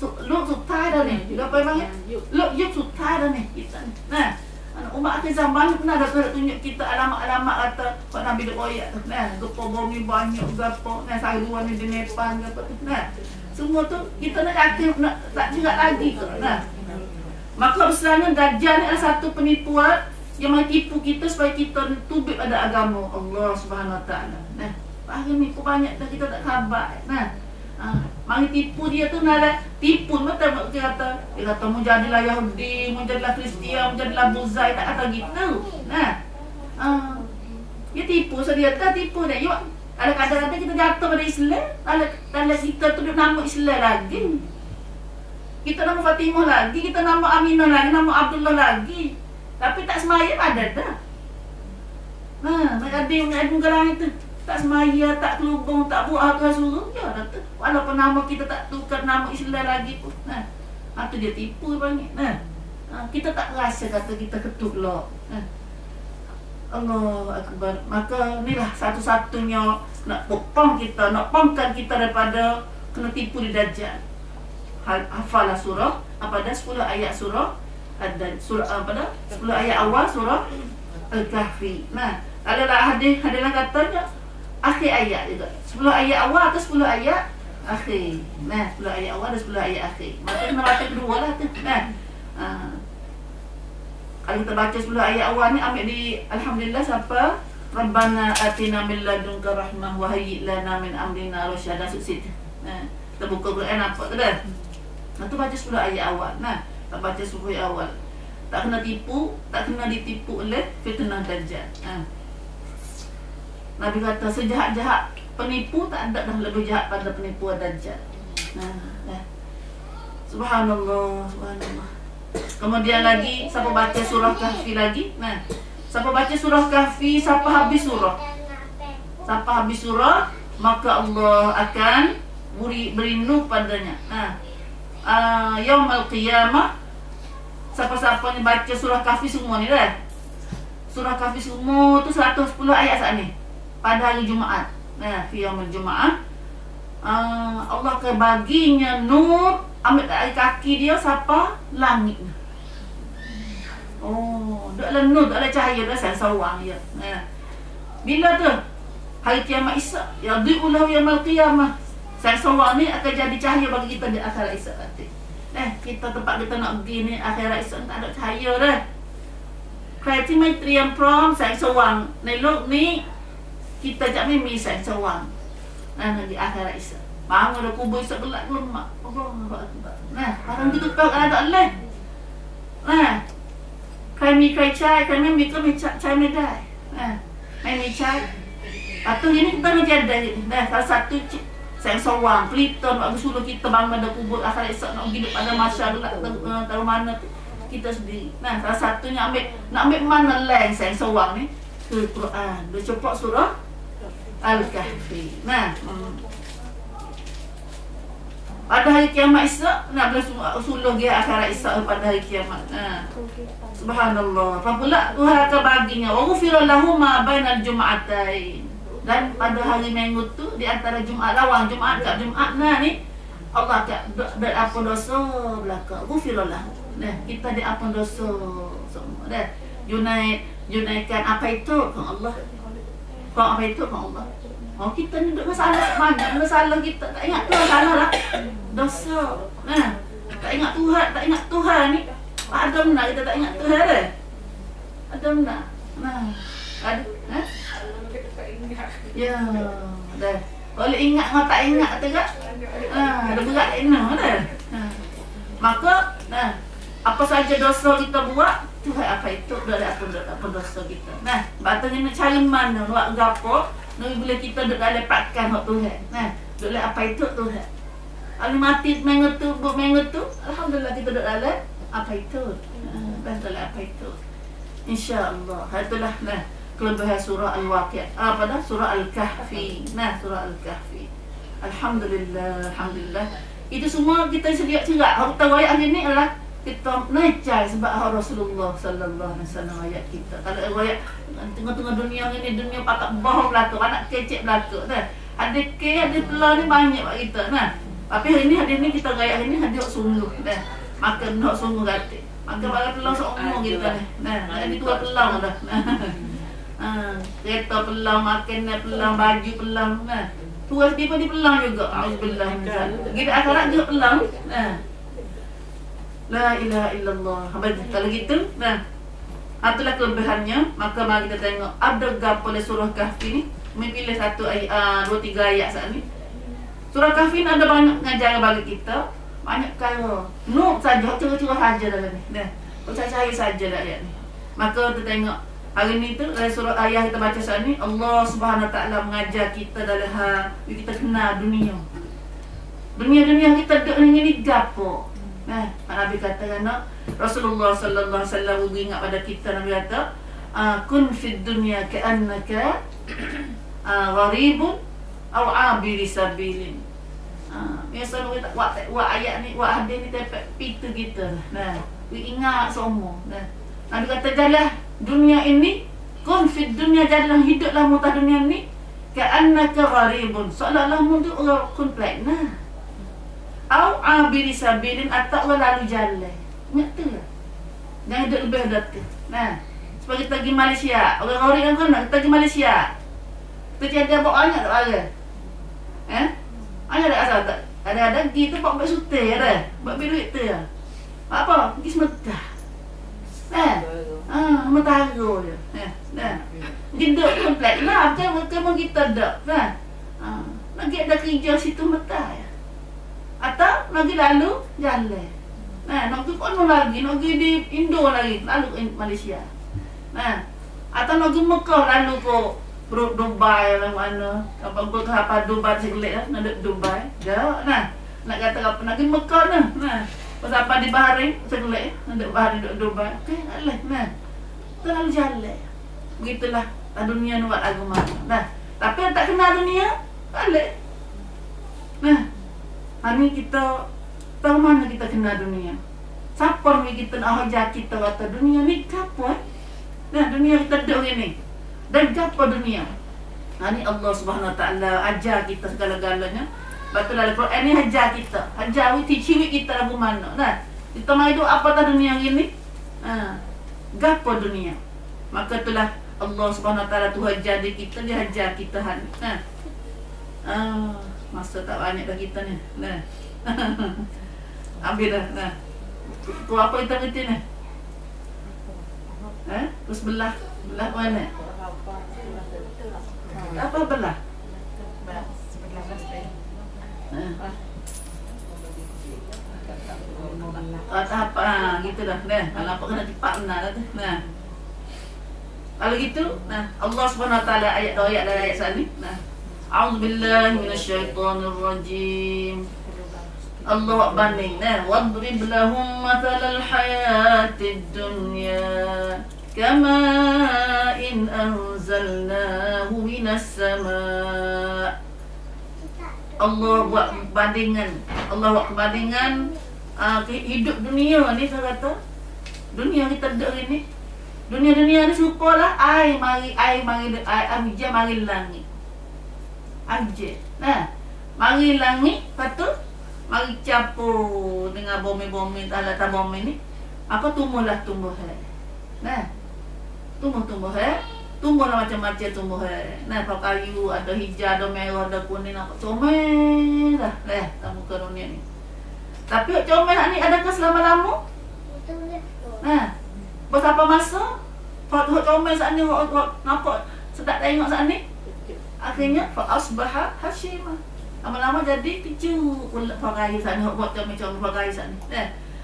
A: Look sutai dah ni. Juga apa panggil? Look sutai dah ni kita ni. Umat akhir zaman pernah ada tunjuk kita alamat-alamat kata Pak Nabi dek royak tu. Gempa bumi banyak gapo. Saruan ni di Nepal gapo tu. Semua tu kita nak yakin nak tak jerat lagi ke. Maka besarnya Dajjal adalah satu penipuan yang menipu kita supaya kita tubik pada agama Allah Subhanahu Wa Taala. Hari ni kau banyak dah kita tak khabar. Mari tipu dia tu nak tipu betul dia kata mu jadilah Yahudi, mu jadilah Kristian, mu jadilah Buzai, tak kata gitu. Dia tipu dia tak tipu dah. Yo ada kadang-kadang kita jatuh pada Islam, kalau kita tuduh nama Islam lagi. Kita nama Fatimah lagi, kita nama Aminah lagi, nama Abdullah lagi. Tapi tak semaya ada dah. Mereka ada yang mengadakan itu. Tak semaya, tak kelubung, tak buat Tuhan suruh. Ya dah tu. Walaupun nama kita tak tukar nama Islam lagi pun. Itu dia tipu panggil. Kita tak rasa kata kita ketuk lah. Allahu Akbar. Maka inilah satu-satunya nak pokong kita, nak pongkan kita daripada kena tipu di Dajjal. Hafalah surah apa dah 10 ayat surah ada surah apa dah 10 ayat awal surah Al-Kahfi. Adalah hadilah katanya akhir ayat juga. 10 ayat awal atau 10 ayat akhir. Nah, 10 ayat awal dan 10 ayat akhir. Maka kena baca kedua lah tu. Nah. Kalau kita baca 10 ayat awal ni ambil di alhamdulillah siapa? Rabbana atina min ladunka rahmah wa hayyi lana min amrina rasyada situ. Nah, kita buka Quran apa tu dah. Nah, tu baca 10 ayat awal. Nah, tak baca 10 ayat awal. Tak kena tipu, tak kena ditipu oleh fitnah dajjal. Nabi kata sejahat-jahat penipu tak ada dah lebih jahat pada penipu dajjal. Subhanallah, subhanallah. Kemudian lagi siapa baca surah Kahfi lagi? Nah, siapa baca surah Kahfi, siapa habis surah. Siapa habis surah, maka Allah akan beri nur padanya. Yaumul qiyamah, siapa-siapa ni baca surah Kahfi semua ni dah. Surah Kahfi semua tu 110 ayat saat ni. Pada hari Jumaat. Nah, fi yaumul Jumaat. Allah akan baginya nur, ambil dari kaki dia siapa? Langit. Oh, dak lah nur, dak lah cahaya dah sawang ya. Nah. Bila tu? Hari kiamat Isyak. Ya diulah yaumul qiyamah. Sawang ni akan jadi cahaya bagi kita di akhirat Isyak nanti. Kita tempat kita nak pergi ni akhirat Isyak tak ada cahaya dah. ใครที่ไม่เตรียมพร้อมแสงสว่างในโลกนี้ kita tak mimiแสงสว่างdi akhirat Isyak. Bangun dah kubur Isyak gelap lemak. Allahu Akbar. Nah, barang gitu kau ada Allah. Nah, ใครมีใครใช้ใครไม่มีก็ไม่ใช้ไม่ได้ไม่มีใช้ Atau ini kita nak jaga ni. Nah, salah satuแสงสว่าง pelita nak suruh kita bangun dah kubur akhirat Isyak nak hidup pada masa gelap tahu mana tu kita sendiri. Nah, salah satunya nak ambil mana lainแสงสว่างni ke Quran. Dia cepat surah Al-Kahfi. Nah, pada hari kiamat Isyak nak bersuluh dia akhirat Isyak pada hari kiamat. Subhanallah. Apabila Tuhan akan baginya wa ghufira lahu ma bainal jum'atain. Dan pada hari Minggu tu di antara Jumaat lawang Jumaat kat Jumaat ni Allah akan diampun dosa belaka. Ghufira lahu. Nah, kita diampun dosa semua dah. Junaidkan apa itu ke Allah. Kau apa itu ke Allah. Oh, kita ni duduk masalah banyak masalah kita tak ingat Tuhan salah lah. Dosa. Nah, tak ingat Tuhan ni. Ada benar kita tak ingat Tuhan dah. Ada benar. Nah, ada ya, dah. Kalau ingat kau tak ingat tu kan? Ada berat ini dah. Maka, apa saja dosa kita buat, Tuhan apa itu dari apa dosa kita. Nah, batangnya nak cari mana, buat gapo, bila kita duduk dalam lepatkan hak Tuhan. Nah, duduk apa itu Tuhan. Kalau mati minggu tu, alhamdulillah kita duduk dalam apa itu. Dalam apa itu. Insya-Allah. Itulah kelebihan surah Al-Waqi'ah. Apa dah? Surah Al-Kahfi. Nah, surah Al-Kahfi. Alhamdulillah, alhamdulillah. Itu semua kita sedia cerak. Hak tahu ayat ni adalah kita necai sebab Rasulullah sallallahu alaihi wasallam ayat kita. Kalau ayat tengah-tengah dunia ni dunia pakat bohong belaka, anak kecek belaka dah. Ada pelah ni banyak bagi kita. Nah, tapi hari ni kita gaya hari ni hadir sungguh dah. Makan nak sungguh gati. Makan bala pelah seumur kita ni. Nah, ini tua pelah dah. Kereta pelang, makan pelang, baju pelang. Tuas dia pun dipelang juga. Alhamdulillah. Kita akhirat juga pelang. La ilaha illallah. Kalau gitu, itulah kelebihannya. Maka mari kita tengok ada gapo le surah Kahfi ni. Pilih satu ayat, 2-3 ayat saat ni. Surah Kahfi ni ada banyak pengajaran bagi kita. Banyak kala. Nur saja, cerah-cerah saja dalam ni. Cahaya saja dah ayat ni. Maka kita tengok hari ni tu dalam surah ayat kita baca saat ni, Allah Subhanahu Wa Taala mengajar kita dalam kita kenal dunia. Dunia kita duduk ni gapo. Nabi kata kan, Rasulullah sallallahu alaihi wasallam ingat pada kita, Nabi kata, kun fid dunya ka'annaka gharibun aw 'abiri sabilin. Biasa kita buat ayat ni, buat hadis ni tepat pintu kita. Ingat semua. Nabi kata jalah dunia ini, kun fid dunya, jadilah hiduplah mutah dunia ni ka'annaka gharibun, seolah-olah mu tu orang komplek. Au abiri sabilin, atau orang lalu jalan. Ingat tu lah. Jangan duduk lebih dari tu. supaya kita pergi Malaysia. Orang-orang kan nak kita pergi Malaysia. Kita ada bawa banyak tak ada? Ada asal tak? Ada pergi tu buat sutai ada. Buat duit tu ya. Apa? Pergi sementara. Sementara je. Genduk komplek lah. Macam kita dak. Lagi ada kerja situ mentah ya. Atau lagi lalu jalan. Nak pergi kono lagi, nak pergi di Indo lagi, lalu ke Malaysia. Atau nak pergi Mekah lalu ke Dubai lah mana. Apa kau ke apa Dubai segelik lah, nak duduk Dubai. Jauh nak kata apa nak pergi Mekah nah. Pasal apa di Bahrain segelik, nak duduk Bahrain duduk Dubai. Okey, aleh terlalu jalan. Begitulah dunia buat agama. Tapi yang tak kenal dunia, aleh. Hari kita tahu mana kita kenal dunia. Siapa ni kita nak ajar kita kata dunia ni apa? Dunia kita duduk ni. Dan apa dunia? Ini Allah Subhanahu Wa Taala ajar kita segala-galanya. Betul Al-Quran ni ajar kita. Ajar ciri kita lagu mana. Kita mai hidup apa tah dunia ini? Gapo dunia? Maka itulah Allah Subhanahu Wa Taala tu ajar kita, dia ajar kita masa tak banyak dah kita ni. Ambil dah. Tu apa kita ngerti ni? Terus belah mana? Apa belah? Apa gitu dah. Kalau apa kena cepat benar tu. Kalau gitu, Allah Subhanahu Wa Taala ayat dalam ayat sana. A'udzubillahi minasyaitonirrajim. Allah banding wadrib lahum mathalal hayatid dunya kama in anzalnahu minas sama'. Allah buat bandingan. Hidup dunia ni saya kata. Dunia kita duduk ni. Dunia ni supalah air mari hujan mari langit. Aje. Mari langit patut mari campur dengan bumi-bumi alat bumi ni. Apa tumbuhlah. Tumbuhlah macam-macam tumbuh. Kalau kayu ada hijau, ada merah, ada kuning, apa comel dah. Tamu ke dunia ni. Tapi comel ni adakah selama-lama? Berapa masa? Kalau comel saat ni nampak sedap tengok saat ni. Akhirnya asbaha hashima. Lama-lama jadi keju pula pakai saat ni buat comel-comel pakai saat ni.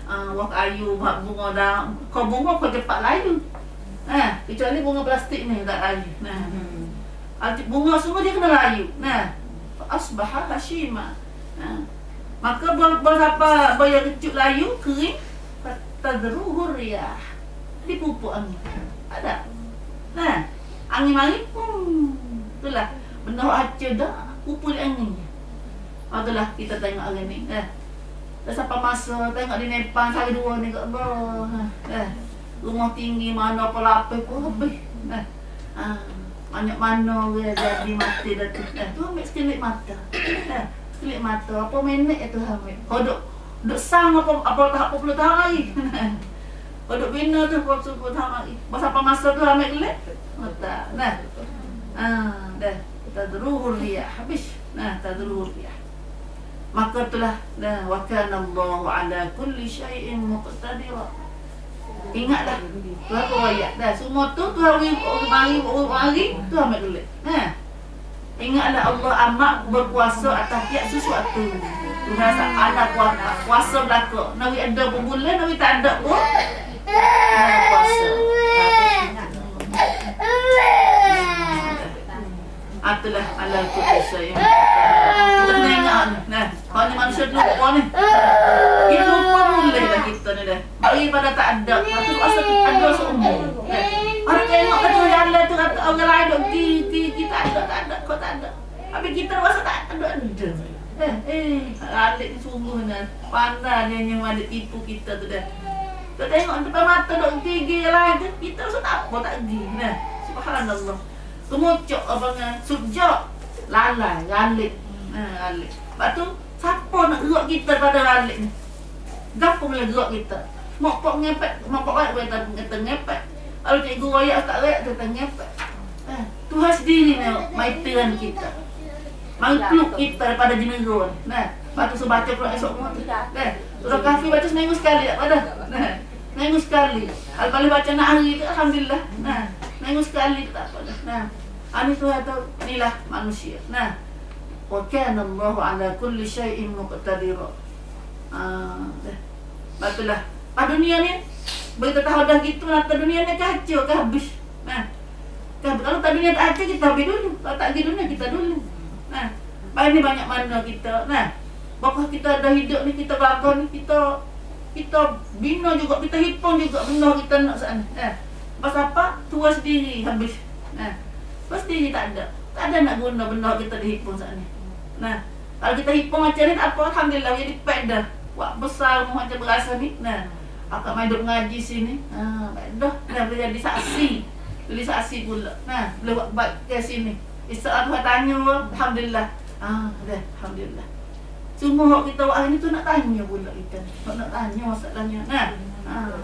A: Wak ayu, buat bunga dah. Kau bunga kau cepat layu. Kecuali bunga plastik ni tak layu. Bunga semua dia kena layu. Asbaha hashima. Maka berapa yang kecut layu kering tadruhur riyah. Di pupuk angin. Ada. Angin mari itulah benda aja dah pupuk angin. Itulah kita tengok hari ni. Dah sampai masa tengok di Nepal hari dua ni kat bawah. Rumah tinggi mana apa lapis pun habis. Banyak mana dia jadi mati dah tu. Tu ambil sekelip mata. Sekelip mata apa minit tu ambil. Kau duk sang apa puluh tahun lagi. Kau duk bina tu 10 tahun lagi. Berapa masa tu ambil kelip mata. Dah tadruhur riyah habis. Tadruhur riyah. Maka itulah wa kana Allahu ala kulli syai'in muqtadira. Ingatlah tu apa ayat dah semua tu hari tu ambil dulu. Ingatlah Allah amat berkuasa atas tiap sesuatu. Tuhan ada kuasa belaka. Nabi ada pun boleh, Nabi tak ada pun kuasa. Itulah ala kulli syai'in. Kita ingat ni. Kalau ni manusia lupa ni. Kita lupa bolehlah kita ni dah. Bagi pada tak ada. Lepas tu rasa ada seumur. Orang tengok kata jalan tu kata orang lain duk kita ada. Kau tak ada. Habis kita rasa tak ada. Alik ni sungguh ni. Pandai dia yang ada tipu kita tu dah. Kau tengok depan mata duk gigi lain tu. Kita rasa tak apa tak pergi. Subhanallah. Kemucuk abang sujak lalai galik. Lepas tu siapa nak gerak kita pada galik ni? Gapo boleh gerak kita? Mak pak ngepet, mak pak kata ngepet. Kalau cikgu royak tak royak tu tanya apa? Tuhan sendiri nak maiteran kita. Makhluk kita daripada jenera. Nah, lepas tu baca Quran esok semua. Nah, surah Kahfi baca seminggu sekali tak pada. Nah, seminggu sekali. Al-Bali baca nak hari tu alhamdulillah. Nah, seminggu sekali tak pada. Nah, ani Tuhan tahu inilah manusia. Nah, wa kana Allahu ala kulli syai'in muqtadira. Batulah. Dunia ni begitu tahu dah gitu nanti dunia ni kacau ke habis. Nah, kalau tak dunia tak kacau kita habis dulu. Kalau tak di dunia kita dulu. Nah, ini banyak mana kita. Nah, bakal kita dah hidup ni kita bangga ni kita bina juga, kita hipung juga benda kita nak sana. Nah, pasal apa? Tua sendiri habis. Nah, pasti tak ada nak guna benda kita dihipung sana. Nah, kalau kita hipung macam ni apa? Alhamdulillah jadi pek dah. Wak besar macam berasa ni. Nah, akak main duduk ngaji sini. Dah boleh jadi saksi. Boleh saksi pula. Nah, boleh buat baik ke sini. Isyak Tuhan tanya, alhamdulillah. Dah, alhamdulillah. Semua kita buat hari ni tu nak tanya pula kita. Nak tanya masalahnya. Nah,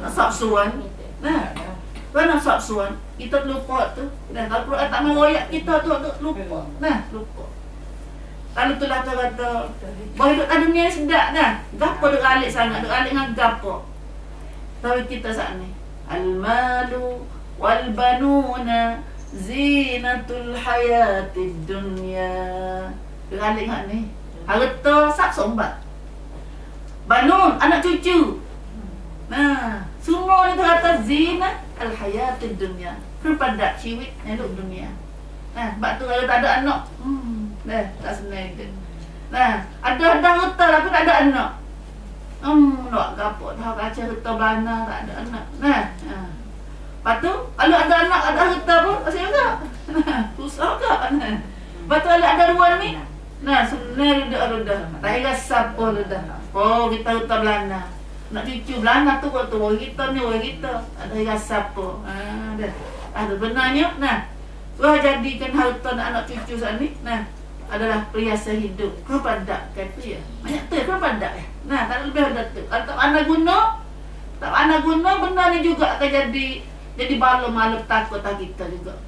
A: nak sabsuan. Nah, kan nak sabsuan. Kita lupa tu. Dan kalau Quran tak meroyak kita tu lupa. Nah, lupa. Kalau tu lah kata, bahawa hidup kat dunia ni sedap dah. Gapo duk alik sangat, duk alik dengan gapo. Tapi kita saat ni, al-malu wal-banuna zinatul hayatid dunya. Duk alik dengan ni. Harta sak sombat. Banun, anak cucu. Nah, semua ni tu kata zinat al-hayatid dunya. Perpadat ciwit hidup dunia. Nah, sebab tu kalau tak ada anak, dah tak senang dia. Nah, ada harta tapi tak ada anak. Nak gapo dah kaca harta belana tak ada anak. Nah, lepas tu kalau ada anak ada harta pun masih agak. Nah, susah agak. Nah, lepas tu kalau ada ruan ni, nah senang dah. Tak ingat siapa dah. Oh, kita harta belana. Nak cucu belana tu kau tu kita ni kita. Ada ingat siapa. Dah. Ada benarnya. Nah, Tuhan jadikan harta anak cucu saat ni. Nah, adalah perhiasan hidup. Kenapa tak kata ya? Banyak tu kenapa tak ya? Nah, tak lebih ada tu. Kalau tak pandai guna, benda ni juga akan jadi bala malu takut tak kita juga.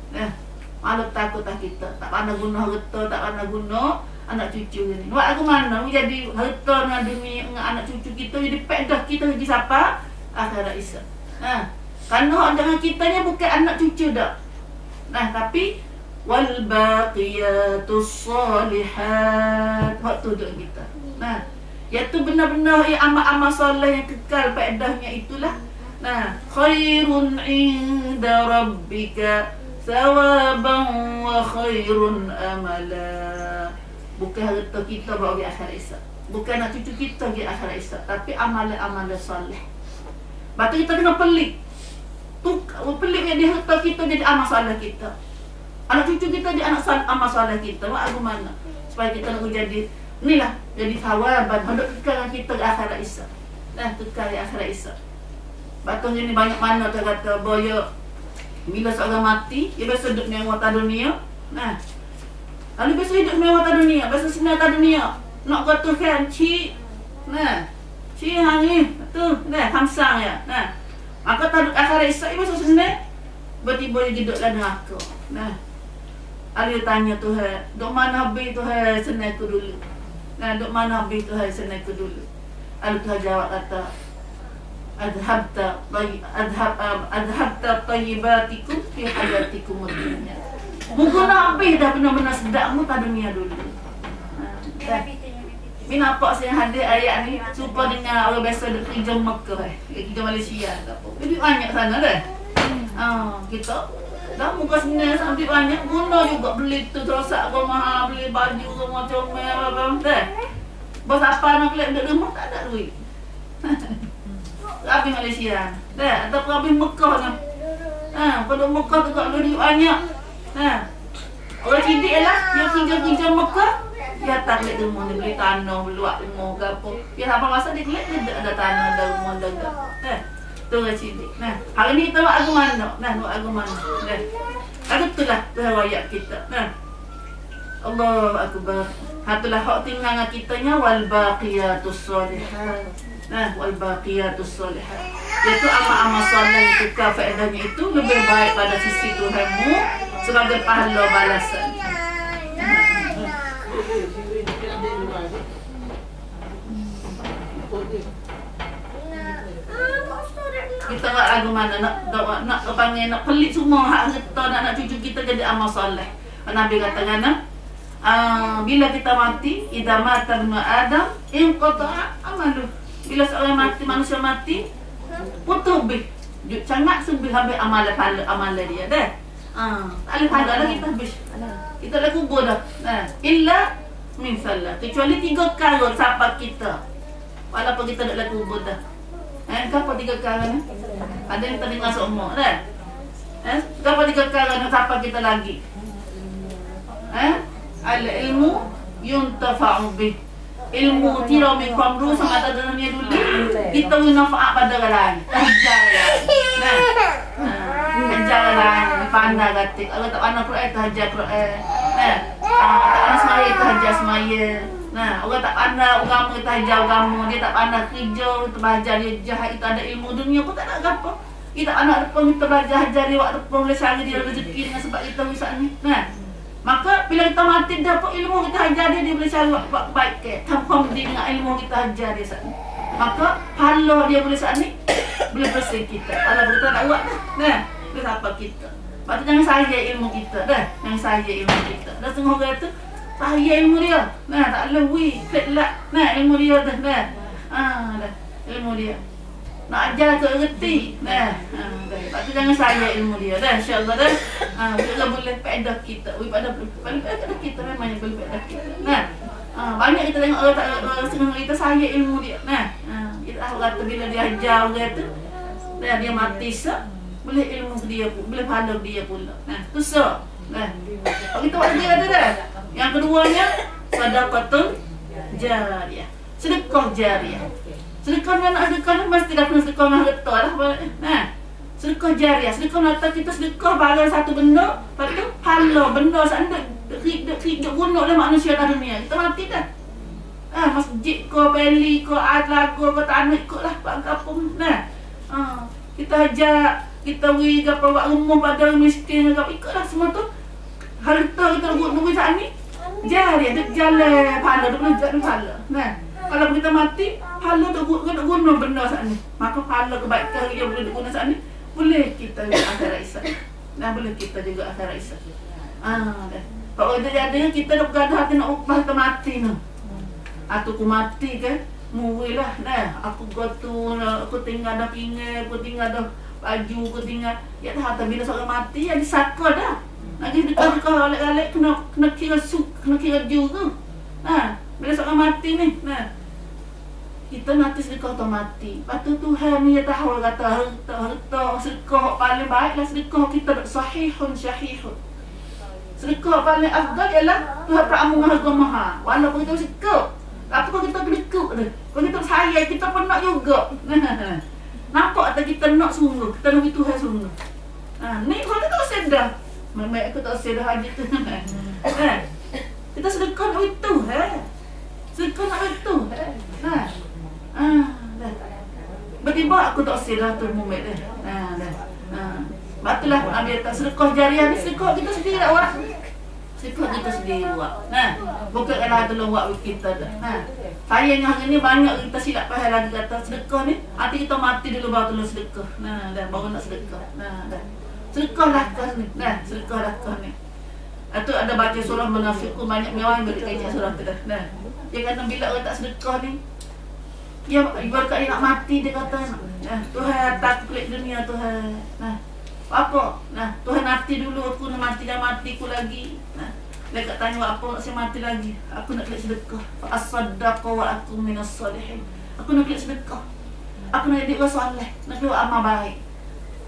A: Malu takut tak kita. Tak pandai guna harta, tak pandai guna anak cucu ni. Buat aku mana? Jadi harta dengan dunia dengan anak cucu kita jadi pek dah kita pergi siapa? Akhirat Isa. Nah, kerana dengan kitanya bukan anak cucu dah. Nah, tapi wal baqiyatus shalihat waktu duduk kita. Nah, iaitu benar-benar yang amal-amal soleh yang kekal faedahnya itulah. Nah, khairun inda rabbika thawaban wa khairun amala. Bukan harta kita bagi akhirat Isa. Bukan nak cucu kita bagi akhirat Isa, tapi amalan-amalan soleh. Batu kita kena pelik. Peliknya di harta kita jadi amal soleh kita. Anak cucu kita jadi amal soleh kita. Wah, aku mana? Supaya kita nak jadi inilah, jadi thawaban hendak kekal kita di akhirat Isa. Nah, kekal di akhirat Isa. Batungnya ni banyak mana dia kata boyo bila seorang mati, dia biasa hidup mewah atas dunia. Nah, lalu biasa hidup mewah atas dunia, biasa senang atas dunia. Nak kata kan, cik. Nah, cik hangi tu, nah, hamsang ya. Nah, maka akhirat Isa biasa senang. Bertiba dia hidup dalam neraka. Nah, Ali tanya Tuhan, duk mana habis Tuhan senang aku dulu. Nah, duk mana habis Tuhan senang aku dulu. Ali Tuhan jawab kata, adhabta tayyibatikum fi hayatikum dunya. Mungkin habis dah benar-benar sedapmu kat dunia dulu. Ni nampak saya hadir ayat ni supaya dengan orang biasa duk kerja Mekah, kerja Malaysia ke apa. Jadi banyak sana dah. Kita dah muka senang sampai banyak guna juga beli tu terosak rumah, beli baju rumah comel apa dah. Bos apa nak kelak duduk rumah tak ada duit. Habis Malaysia. Dah ataupun habis Mekah kan. Pada Mekah tu tak duit banyak. Orang cidik lah yang kerja Mekah, dia tak kelak rumah, dia beli tanah, beluak rumah ke apa. Dia apa masa dia kelak dia ada tanah, ada rumah, ada apa. Tu orang cidik. Nah, hari ni kita buat lagu mana? Nah, buat lagu mana? Nah, lagu tu lah riwayat kita. Nah, Allahu Akbar. Hatulah hak tinggal kita nya wal baqiyatus shalihat. Nah, wal baqiyatus shalihat. Iaitu amal-amal soleh yang kekal faedahnya itu lebih baik pada sisi Tuhanmu sebagai pahala balasan. Kita nak lagu mana nak panggil nak pelik semua hak harta nak cucu kita jadi amal soleh. Nabi katakan bila kita mati, idza mata ibnu Adam inqata'a amaluh. Bila seorang mati, manusia mati, putus bih. Sangat sebih habis amal dia dah. Tak ada pahala lagi kita habis. Kita dah kubur dah. Illa min salah. Kecuali 3 kali sampai kita. Walaupun kita dah kubur dah. Kenapa 3 kali ni? Ada yang terdengar seumur dah. Kenapa 3 kali nak sampai kita lagi? Al-ilmu yuntafa'u bih. Ilmu tira min qamru sama ada dunia dulu. Kita manfaat pada orang lain. Ajar ajar lain. Pandai kata. Kalau tak pandai Quran tu ajar Quran. Tak pandai semaya tu ajar semaya. Orang tak pandai agama tu ajar agama. Dia tak pandai kerja, kita belajar dia jahat. Itu ada ilmu dunia pun tak nak apa. Kita anak depan kita belajar ajar dia waktu depan boleh cari dia rezeki dengan sebab kita wisat ni. Maka bila kita mati dapat ilmu kita ajar dia boleh cari buat baik ke. Tanpa dengan ilmu kita ajar dia saat ni. Maka pahala dia boleh saat ni boleh bersih kita. Kalau kita nak buat dah. Boleh dapat kita. Lepas tu jangan saya ilmu kita dah. Jangan saya ilmu kita. Dah setengah orang tu saya ilmu dia. Tak lewi, petlak. Ilmu dia dah. Dah. Ilmu dia. Nak ajar tu erti. Lepas tu jangan saya ilmu dia dah. InsyaAllah dah. Boleh faedah kita. Pada faedah kita memang boleh faedah kita. Banyak kita tengok orang setengah kita saya ilmu dia. Kita kata bila dia ajar orang tu, dia mati sah, boleh ilmu dia pun, boleh pahala dia pula. Tu sah. Kalau kita buat dia ada dah. Yang keduanya sedekahun jariyah. Sedekah jariyah. Sedekah ni nak sedekah ni mesti dah kena sedekah dengan harta lah. Sedekah jariah. Sedekah nak kita sedekah barang satu benda. Lepas tu pahala benda sana hidup guna oleh manusia dalam dunia. Kita mati dah. Masjid ke, beli ke, lagu ke, tanah ikutlah pak kampung. Kita ajak, kita beri apa buat rumah pada miskin ikutlah semua tu. Harta kita nunggu saat ni jariah. Dia jalan pahala, dia boleh jalan pahala. Kalau kita mati, pahala tu guna benda saat ni. Maka pahala kebaikan yang boleh diguna saat ni, boleh kita juga akhirat isyak. Boleh kita juga akhirat isyak. Dah. Kalau dia ada, kita dah bergaduh hati nak upah kita mati tu. Atau aku mati kan, murilah dah. Aku gotu, aku tinggal dah pinggir, aku tinggal dah baju, aku tinggal. Ya dah, tapi bila seorang mati, ya disaka dah. Lagi dekat-dekat alik-alik kena kira kena kira juga. Bila seorang mati ni, kita nanti sedekah atau mati. Lepas tu Tuhan ni dia tahu kata harta sedekah paling baiklah sedekah kita sahihun syahihun. Sedekah paling afdal ialah Tuhan beramu harga mahal. Walaupun kita sedekah, tapi kalau kita kedekut dah. Kalau kita sayang, kita pun nak juga. Nampak tak kita nak sungguh, kita nak Tuhan sungguh. Ni kalau kita tak sedar. Memang aku tak sedar haji tu. Kita sedekah nak itu, sedekah nak itu. Dah. Bertiba aku tak sedar tu mumet dah. Batulah Nabi kata sedekah jariah ni sedekah kita sendiri nak buat. Sedekah kita sendiri buat. Bukan Allah tolong buat kita dah. Sayangnya hari ni banyak kita silap faham lagi kata sedekah ni hati kita mati dulu baru tolong sedekah. Dah baru nak sedekah. Dah. Sedekahlah kau ni. Sedekahlah kau ni. Itu ada baca surah Munafiqun banyak mewah yang berkaitan surah tu dah. Dia kata bila orang tak sedekah ni, dia ibarat dia nak mati, dia kata Tuhan tak kulit dunia Tuhan. Apa? Tuhan mati dulu, aku nak mati dah mati aku lagi. Dia kat tanya apa nak saya mati lagi. Aku nak klik sedekah. Fa as-saddaqa wa aku minas salihin. Aku nak klik sedekah. Aku nak jadi orang soleh, nak buat amal baik.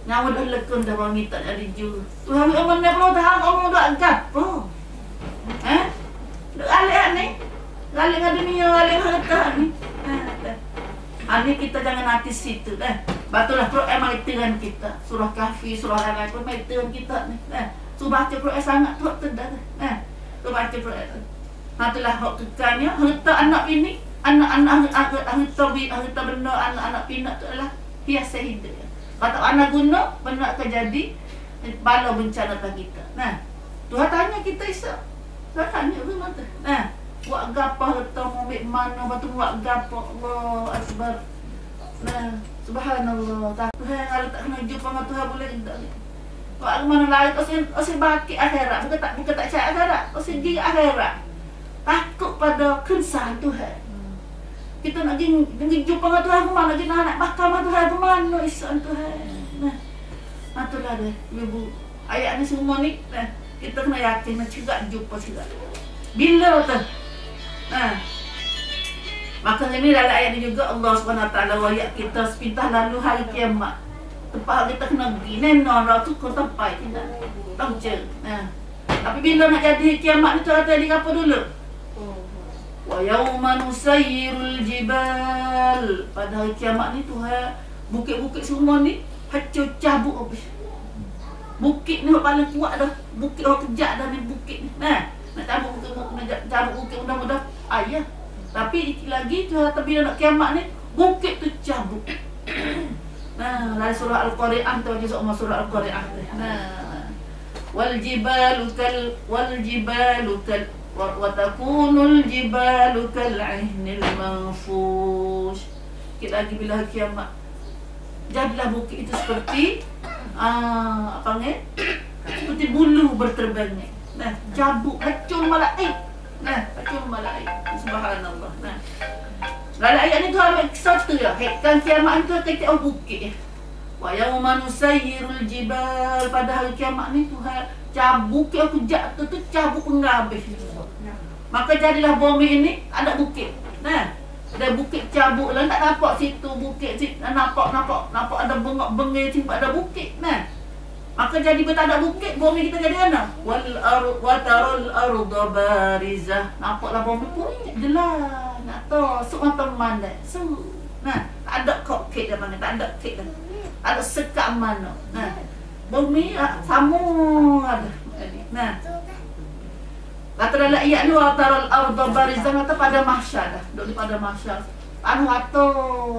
A: Nyawa dah lekun dah orang minta dari juru. Tuhan aman nak perlu tahan orang dak gapo. Dak alik ni. Alik dengan dunia, alik harta ni. Ini kita jangan hati situ dah. Batulah Quran mengaitkan kita. Surah Kahfi, surah Al-An'am pun mengaitkan kita ni. Tu baca Quran sangat tu dah. Tu baca Quran. Itulah hak kekalnya harta anak ini anak-anak harta benda anak-anak pinak tu adalah hiasan hidup. Kata anak guna, benda akan jadi bala bencana atas kita. Nah, Tuhan tanya kita esok. Tuhan tanya rumah tu. Nah, buat gapa harta mau ambil mana, batu buat gapa, Allah Akbar. Nah, subhanallah. Tuhan kalau tak kena jumpa dengan Tuhan boleh tidak ni. Buat mana lain, osih bakit akhirat. Bukan tak cari akhirat, osih gigi akhirat. Takut pada kesan Tuhan. Kita nak pergi jumpa dengan Tuhan ke mana? Kita nak bakar dengan Tuhan ke mana? Isyan Tuhan. Nah, itulah dia, ibu. Ayat ni semua ni, nah, kita kena yakin nak cegat jumpa cegat. Bila tu? Nah, maka ini dalam ayat ni juga Allah SWT wayak kita sepintah lalu hari kiamat. Tempat kita kena pergi. Nenor tu kau tempat tidak. Tak je. Nah, tapi bila nak jadi kiamat ni tu kata dia apa dulu? Wa yawma nusayyirul jibal. Pada hari kiamat ni Tuhan bukit-bukit semua ni hancur cabut habis. Bukit ni paling kuat dah. Bukit orang kejak dah ni bukit ni. Nah, nak cabut bukit mudah-mudah ayah. Tapi lagi Tuhan bila nak kiamat ni bukit tu cabut. Nah, dari surah Al-Qari'ah tu aja surah Al-Qari'ah. Nah, wal jibalu kal wa takunul jibalu kal 'ainil manfush. Kita lagi bila kiamat jadilah bukit itu seperti apa ni? Seperti bulu berterbangnya. Nah, cabut hancur malaik. Nah, hancur malaik. Subhanallah. Nah, dalam ayat ni tu ambil satu ya. Kan kiamat itu ketika bukit. Wa yawma nusayyirul jibal. Pada hari kiamat ni Tuhan cabut bukit aku jatuh tu cabut penghabis. Maka jadilah bumi ini ada bukit. Nah, ada bukit cabut lah, tak nampak situ bukit situ, nampak ada bengok-bengil simpan ada bukit. Nah, maka jadi tak ada bukit, bumi kita jadi mana? Wa taral arda barizah. Nampaklah bumi pun jelas. Nak tahu semua teman dah. Nah, tak ada kokek dah mana, tak ada kek dah. Tak ada sekat mana. Nah, bumi sama ada. Nah, kata dalam ayat ni wa taral arda barizah, kata pada mahsyar dah. Duduk pada mahsyar. Anu kata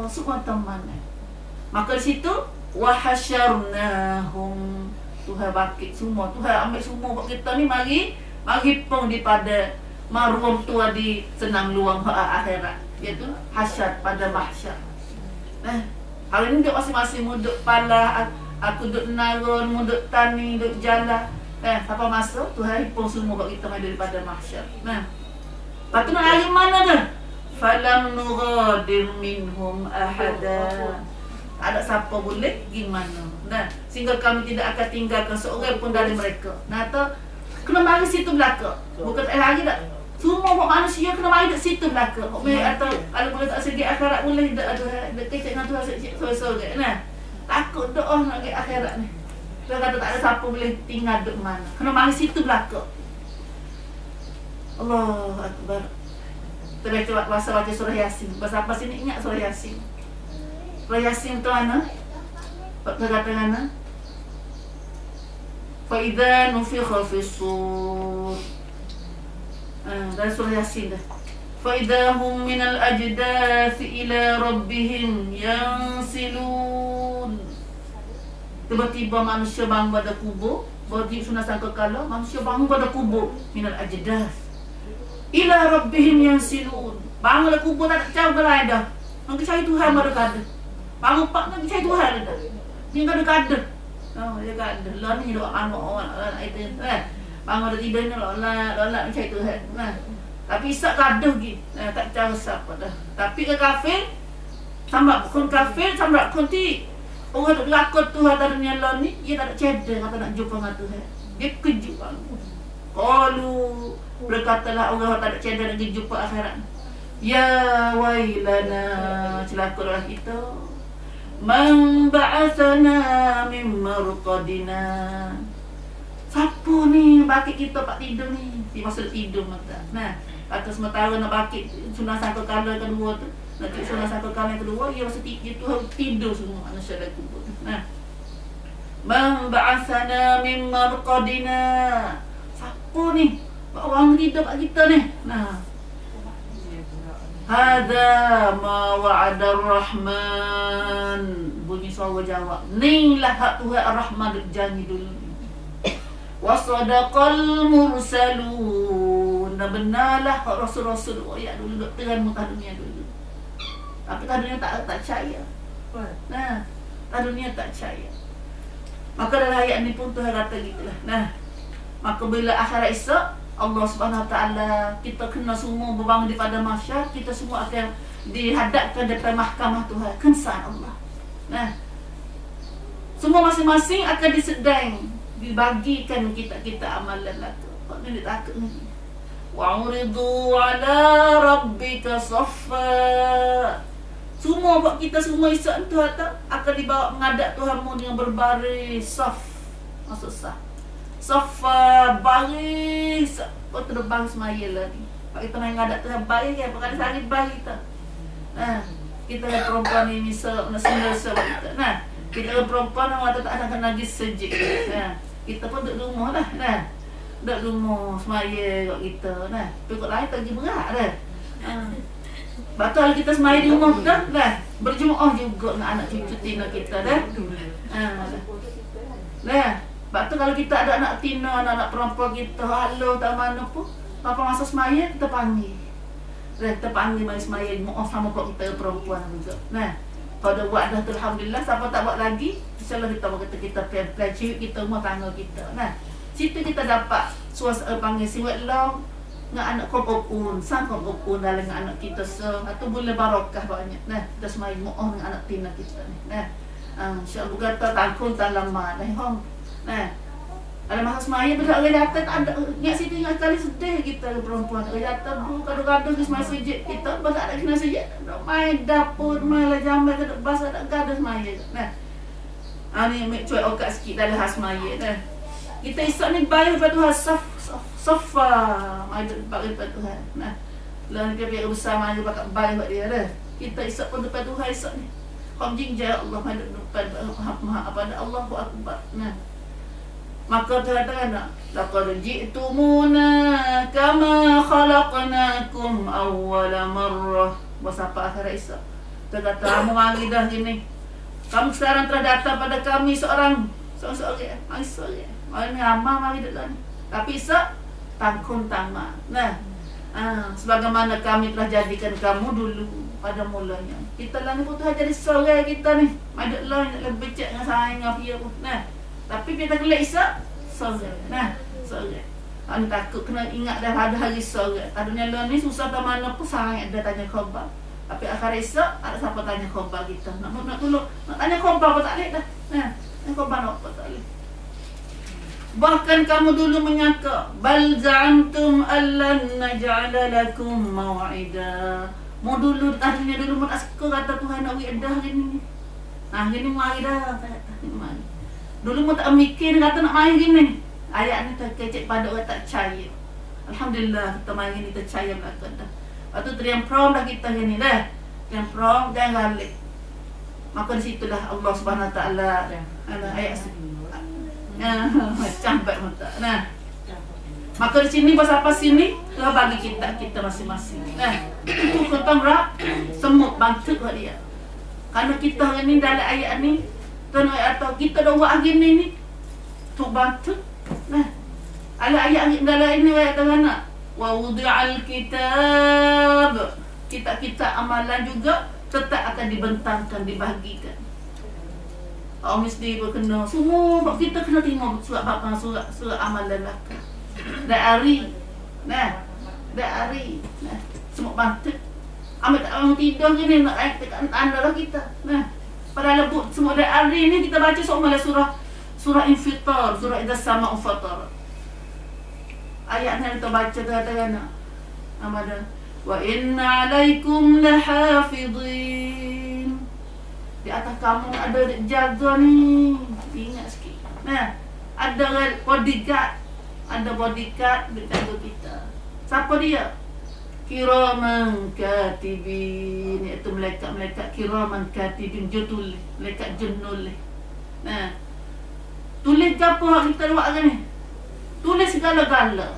A: semua teman dah. Maka di situ wa hasyarnahum. Tuhan bakit semua, Tuhan ambil semua buat kita ni mari pong di pada marum tua di senang luang akhirat, iaitu hasyar pada mahsyar. Hari ni duduk masing-masing duduk pala, aku duduk narun, duduk tani, duduk jalan. Siapa masuk Tuhan hipung semua buat kita mari daripada mahsyar. Lepas tu nak lari mana dah? Falam nughadir minhum ahada. Tak ada siapa boleh pergi mana. Nah, sehingga kami tidak akan tinggalkan seorang pun dari mereka. Nah, tu kena mari situ belaka. Bukan lagi tak. Semua manusia kena mari dekat situ belaka. Atau kalau boleh tak segi akhirat boleh dak ada kecek dengan Tuhan sore-sore. Nah, takut doa nak ke akhirat ni. Dia kata tak ada siapa boleh tinggal duduk mana. Kena mari situ belaka. Allahu Akbar. Kita baca surah Yasin. Bahasa apa sini ingat surah Yasin. Surah Yasin tu mana? Dia kata mana? Fa idza nufikha fis sur. Dari surah Yasin dah. Fa idza hum minal ajdathi ila rabbihim yansilun. Tiba-tiba manusia bangun pada kubur. Bagi sunah sangka kala manusia bangun pada kubur. Minal ajdath ila rabbihim yansilun. Bangun pada kubur tak tahu berada dah. Nak cari Tuhan mereka ada. Bangun pak nak cari Tuhan dah. Dia ada. Oh, dia ada. Lah ni doa orang itu. Bangun dah tidur ni lah cari Tuhan. Nah. Tapi isak gaduh lagi. Tak tahu siapa dah. Tapi ke kafir sambat pun kafir sambat pun ti. Orang tak lakon Tuhan dari dunia lah ni, dia tak ada cedera kata nak jumpa dengan Tuhan. Dia kejut bangun. Qalu, berkatalah orang tak ada cedera nak jumpa akhirat. Ya wailana, celakalah kita. Man ba'athana min marqadina. Siapa ni bakit kita pak tidur ni? Dia masa tidur mata. Nah, kata sementara nak bakit sunah sangka kala kedua tu. Nanti sunah sangka kala yang kedua, ia masa tidur semua manusia dalam kubur. Nah. Man ba'athana min marqadina. Siapa ni? Orang tidur kat kita ni. Nah. Hadza ma wa'ada ar-Rahman. Bunyi suara jawab. Ni lah hak Tuhan Ar-Rahman duk janji dulu. Wa sadaqal mursalun. Dan benarlah hak rasul-rasul ayat dulu duk terang muka dunia dulu. Tapi tak dunia tak percaya. Nah, tak dunia tak percaya. Maka dalam ayat ni pun Tuhan kata gitulah. Nah, maka bila akhirat esok Allah Subhanahu Wa Taala, kita kena semua berbangun di pada mahsyar, kita semua akan dihadapkan depan mahkamah Tuhan, kesan Allah. Nah, semua masing-masing akan disedang, dibagikan kita amalan lah tu. Kok ni takut ni. Wa uridu ala rabbika saffa. Semua buat kita semua esok tu akan dibawa menghadap Tuhanmu dengan berbaris saf. Maksud saf. Safa baris. Kau terbang semaya lagi. Pak kita main ngadak Tuhan baris kan. Bukan ada sakit baris kita. Nah, kita ada perempuan ini nak senang kita. Nah, kita ada perempuan yang tak ada kena lagi sejik. Nah, kita pun duduk rumah lah. Nah, duduk rumah semaya kat kita. Nah, pergi lain tak pergi berat dah. Betul kita semaya di rumah dah. Nah, berjemaah juga dengan anak cucu tina kita dah. Nah, sebab tu kalau kita ada anak tina, anak perempuan kita, halo tak mana pun, apa masa semaya kita panggil. Kita panggil mari semaya, maaf sama kok kita perempuan juga. Nah, kalau dah buat dah tu alhamdulillah, siapa tak buat lagi, insya-Allah kita kata kita plan ciut kita rumah tangga kita. Nah, situ kita dapat suasana panggil siwet long dengan anak kopopun, sang kopopun dalam dengan anak kita atau boleh barakah banyak. Nah, kita semaya maaf dengan anak tina kita ni. Nah, insya-Allah kata tangkul tak lama dah hong. Nah, ada masa semaya bila orang datang tak ada ingat situ ingat kali sedih kita perempuan orang datang tu kadang-kadang di semaya sejak kita pas ada kena sejak main dapur main lah jambai ke bas ada gadah semaya. Nah, ni ambil cuai okat sikit dalam khas semaya dah. Kita esok ni bayar pada Tuhan safa mai bagi pada Tuhan. Nah, lain dia biar besar mai pakai bayar pada dia dah. Kita esok pun depan Tuhan esok ni. Hom jingja Allah hadap depan Maha apa Allahu akbar. Nah, maka terkatakan laqad ji'tumuna kama khalaqnakum awwala marrah. Wasapa akhirat esok. Terkata kamu mari dah gini. Kamu sekarang telah datang pada kami seorang. Mari seorang. Mari ni amal mari dah ni. Tapi esok tangkun tamak. Nah, sebagaimana kami telah jadikan kamu dulu pada mulanya. Kita lah ni pun Tuhan jadi seorang kita ni. Ada lah nak becek dengan sayang dengan dia pun. Nah, tapi kita kelak esok seorang. Nah, seorang. Anda takut kena ingat dah ada hari seorang. Adunya lah ni susah tak mana pun sayang ada tanya khabar. Tapi akhir esok ada siapa tanya khabar kita. Nak tolong, nak tanya khabar apa tak boleh dah. Nah, tanya khabar apa tak boleh. Bahkan kamu dulu menyangka bal za'antum allan naj'ala lakum maw'ida. Mau dulu tadinya dulu mau tak suka kata Tuhan nak wi'dah hari ni. Nah, hari ni mari dah kata mari. Dulu mau tak mikir kata nak mari gini. Ayat ni terkecek pada orang tak percaya. Alhamdulillah kita mari ni percaya belakang dah. Lepas tu teriang prom dah kita hari ni dah. Teriang prom dan balik. Maka di situ dah Allah Subhanahu Wa Taala ada ayat macam baik mata. Nah, maka di sini pasal apa sini? Tuhan bagi kita masing-masing. Nah, itu kata berat semut bantu kat dia. Karena kita hari ni dalam ayat ni Tuhan atau kita dah buat hari ni tu bantu. Nah, ada ayat dalam ini ayat Tuhan wa wudi'al kitab. Kita amalan juga tetap akan dibentangkan, dibagikan. Orang mesti berkena semua kita kena terima surat amalan lah. Dari semua bantu. Ambil tak orang tidur gini nak tekan tanda lah kita. Nah, pada lebut semua dari ni kita baca semua surah Infitar, surah Idza Sama'u Fatarat. Ayat ni kita baca kata-kata amada wa inna 'alaikum lahafidhin. Di atas kamu ada jaga ni. Ingat sikit. Nah, ada bodyguard. Ada bodyguard untuk jaga kita. Siapa dia? Kiraman katibin. Iaitu malaikat-malaikat kiraman katibin. Dia tulis. Malaikat jin nulis. Nah, tulis apa kita buat hari ni? Tulis segala-gala.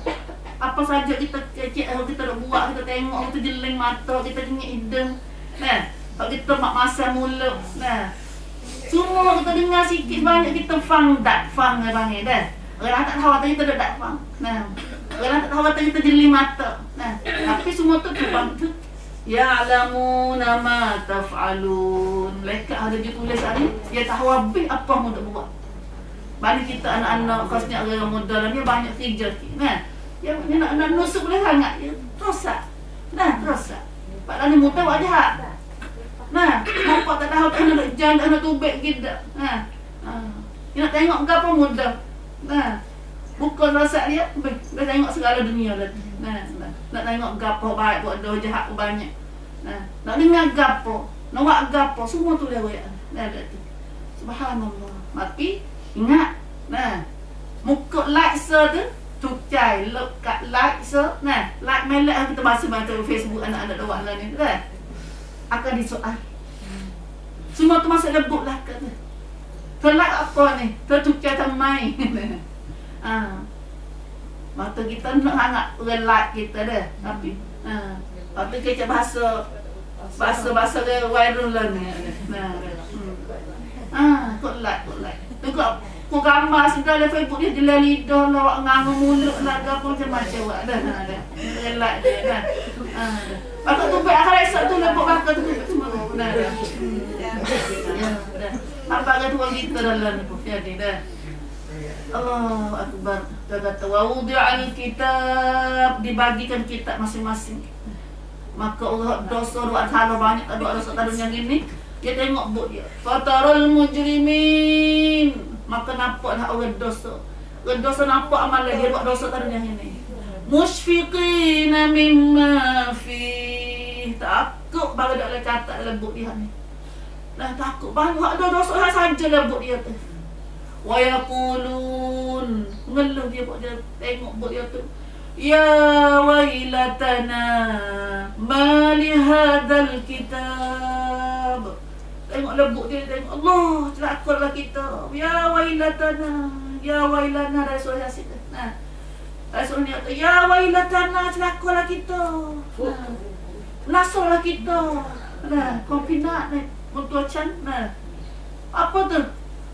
A: apa saja kita kecek, kita nak buat, kita tengok, kita jeling mata, kita jengik hidung. Nah, kalau kita mak masa mulut. Nah, semua kita dengar sikit banyak kita fang dia panggil dah. Orang tak tahu kata kita tak fang. Nah, orang tak tahu kata kita jeling mata. Nah, tapi semua tu bang tu. Ya'lamuna ma taf'alun. Mereka ada dia tulis hari, dia tahu habis apa mau nak buat. Bagi kita anak-anak khasnya orang muda ni banyak kerja. Nah, yang nak nusuk boleh sangat dia rosak. Nah, rosak. Pak ni muda buat jahat. Nah, bapak tak tahu tak nak jam, tak nak tubik kita. Nah. Dia nak tengok ke apa muda. Nah. Bukan rosak dia, dia tengok segala dunia dah. Nah, nak tengok gapo baik buat doh jahat banyak. Nah, nak dengar gapo, nak buat gapo, semua tu dia royak. Nah, tu. Subhanallah. Tapi ingat, nah, muka like tu tucai look kat like nah, like melek kita baca Facebook anak-anak doang lah ni, dah. Akan disoal. Semua tu masuk lebut lah kat tu. Terlak apa ni? Tertucai tamai. Mata kita nak sangat orang like kita dah. Tapi lepas tu kecek bahasa dia viral lah ni. Kau like tu kau gambar segala Facebook dia jelas lidah lah, awak ngangu mulut lah, apa macam-macam awak dah. Orang like dia dah. Lepas tu baik akhirat esok tu lebut bakal tu semua. Benar dah. Apa kata orang kita dalam ni pun jadi dah. Allahu Akbar. Dia kata wawudi'al kitab, dibagikan kitab masing-masing. Maka Allah dosa buat salah banyak, ada dosa tahun yang ini. Dia tengok buk dia. Fatarul mujrimin, maka nampaklah orang dosa. Orang dosa nampak amalan dia buat dosa tahun yang ini. Musyfiqina mimma fi, takut baru dak catat dalam buk dia ni. Dah takut banyak ada dosa saja dalam buk dia tu. Wa yaqulun, ngeluh dia buat dia tengok buat dia tu. Ya wailatana ma li hadzal kitab. Tengok lebuk dia, tengok Allah, celakarlah kita. Ya wailatana, ya wailana, Rasul Yasin. Nah, Rasul ni kata, ya wailatana, celakarlah kita. Nasrlah kita. Nah, kompinat ni, mutuacan. Nah, apa tu?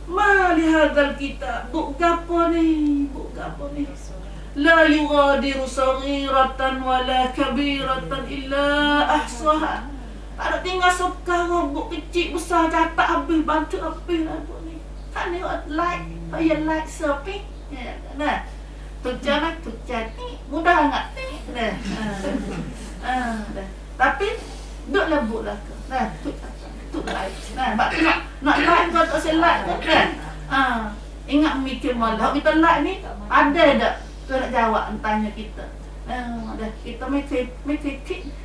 A: Ma li hadzal kitab, buk gapo ni, buk gapo ni. La yughadiru saghiratan wala kabiratan illa ahsaha. Tak ada tinggal suka buk kecil besar catat habis, bantu habis lah buk ni. Tak ni like, payah like sepi. Ya, nah. Tujuan ni mudah sangat ni. Dah. Dah. Tapi duk lah buk lah. Nah, tu like. Nah, bak nak like kau tak saya like kan. Ingat mikir malah kita like ni ada tak? Tu nak jawab tanya kita. Dah kita make it.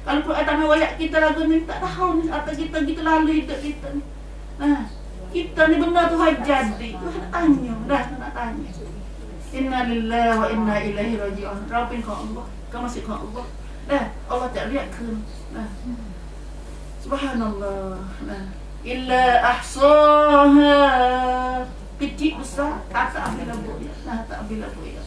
A: Kalau pun ada wayak kita lagu ni tak tahu ni atau kita gitu lalu hidup kita ni. Kita ni benar tu jadi. Tu nak tanya, dah nak tanya. Inna lillahi wa inna ilaihi raji'un. Rabbil Allah. Kau masih kau Allah. Dah Allah tak lihat ke. Subhanallah. Illa ahsaha, kecil besar tak ambil labuk ya. Tak ambil labuk ya.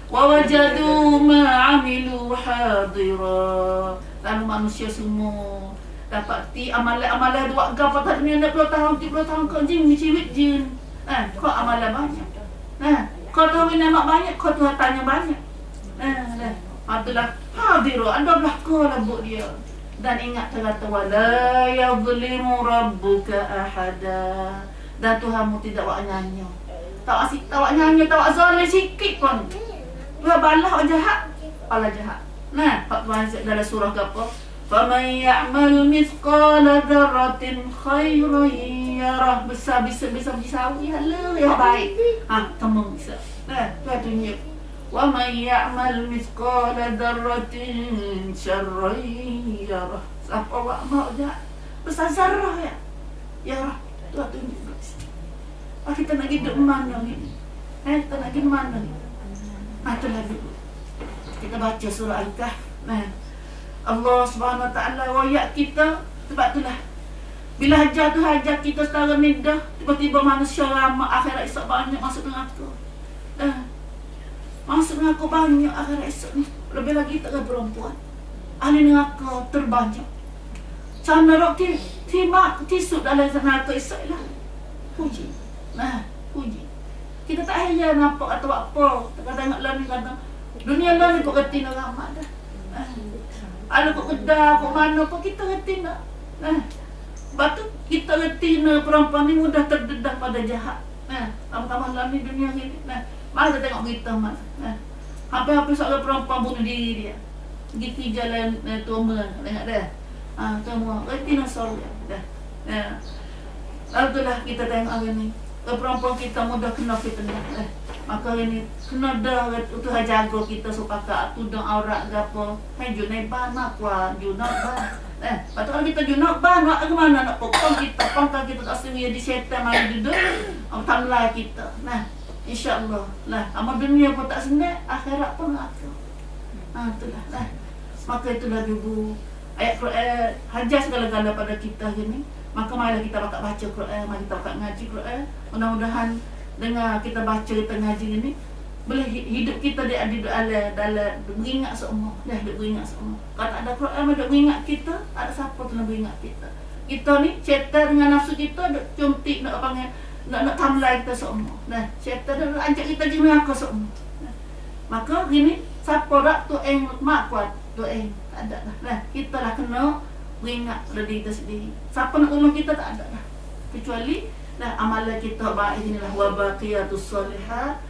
A: Wa wajadu ma amilu hadira. Lalu manusia semua dapati amalan-amalan buat gapo tak ni 20 tahun 30 tahun kau jin ciwit jin. Kau amalan banyak. Kau tahu nama banyak, kau Tuhan tanya banyak. Adalah hadira, anda belah kau labuk dia. Dan ingat kata wala yadhlimu rabbuka ahada. Dan Tuhanmu tidak buat nyanyi. Tak buat nyanyi, tak buat zalim sikit pun. Tuhan balah orang jahat, Allah jahat. Nah, Pak Tuhan dalam surah apa? Faman ya'mal mithqala dzarratin khairan yarah. Besar sawi hala ya baik. Temung bisa. Nah, Tuhan tunjuk. Wa may ya'mal mithqala dzarratin syarran yarah. Siapa buat mau jahat besar zarah ya. Ya, Tuhan tunjuk. Kita nak hidup mana ni? Kita nak hidup mana ni? Itulah dulu. Kita baca surah Al-Kahf. Allah Subhanahu Wa Taala wayak kita. Sebab itulah bila hajar tu hajar kita setara nidah, tiba-tiba manusia ramai akhirat esok banyak masuk neraka. Masuk neraka banyak akhirat esok ni. Lebih lagi tak ada perempuan. Ahli neraka terbanyak. Sana rok tisuk dalam neraka esok lah. Puji. Nah, puji. Kita tak payah nampak atau apa. Tak tengok lah ni kata. Dunia lah ni kok kerti nak ramah dah. Ada kok kedah, kok mana kok kita kerti nak. Sebab tu kita kerti nak perempuan ni mudah terdedah pada jahat. Tambah-tambah lah ni dunia ni. Mari kita tengok berita mas. Hampir-hampir seorang perempuan bunuh diri dia. Pergi jalan Toma, tengok dah. Toma, reti nak sorry dah. Lalu itulah kita tengok hari ni. Perempuan kita mudah kena fitnah. Maka hari ni kena dah untuk jaga kita supaya tudung aurat ke apa. Hai junaiban nak kuat, junaiban. Lepas tu kalau kita junaiban, nak ke mana nak pokok kita, pangkal kita tak seria di syaitan mari duduk. Tamlai kita. InsyaAllah lah, amal dunia pun tak senang, akhirat pun aku. Itulah lah. Maka itulah ibu ayat Quran hajar segala-gala pada kita hari ni. Maka marilah kita baca Quran, mari kita ngaji Quran. Mudah-mudahan dengan kita baca, kita ngaji ni boleh hidup kita dia ada dalam beringat semua. Dah duk beringat semua. Kalau tak ada Quran, duk beringat kita, ada siapa tu nak beringat kita. Kita ni syaitan dengan nafsu kita duk cuntik nak panggil nak tamlai kita semua. Syaitan dah ajak kita pergi neraka semua. Maka gini, siapa rak tu mak kuat, tu tak ada dah. Kita lah kena beringat pada diri kita sendiri. Siapa nak tolong kita tak ada dah. Kecuali amalan kita baik inilah wa baqiyatus solihat.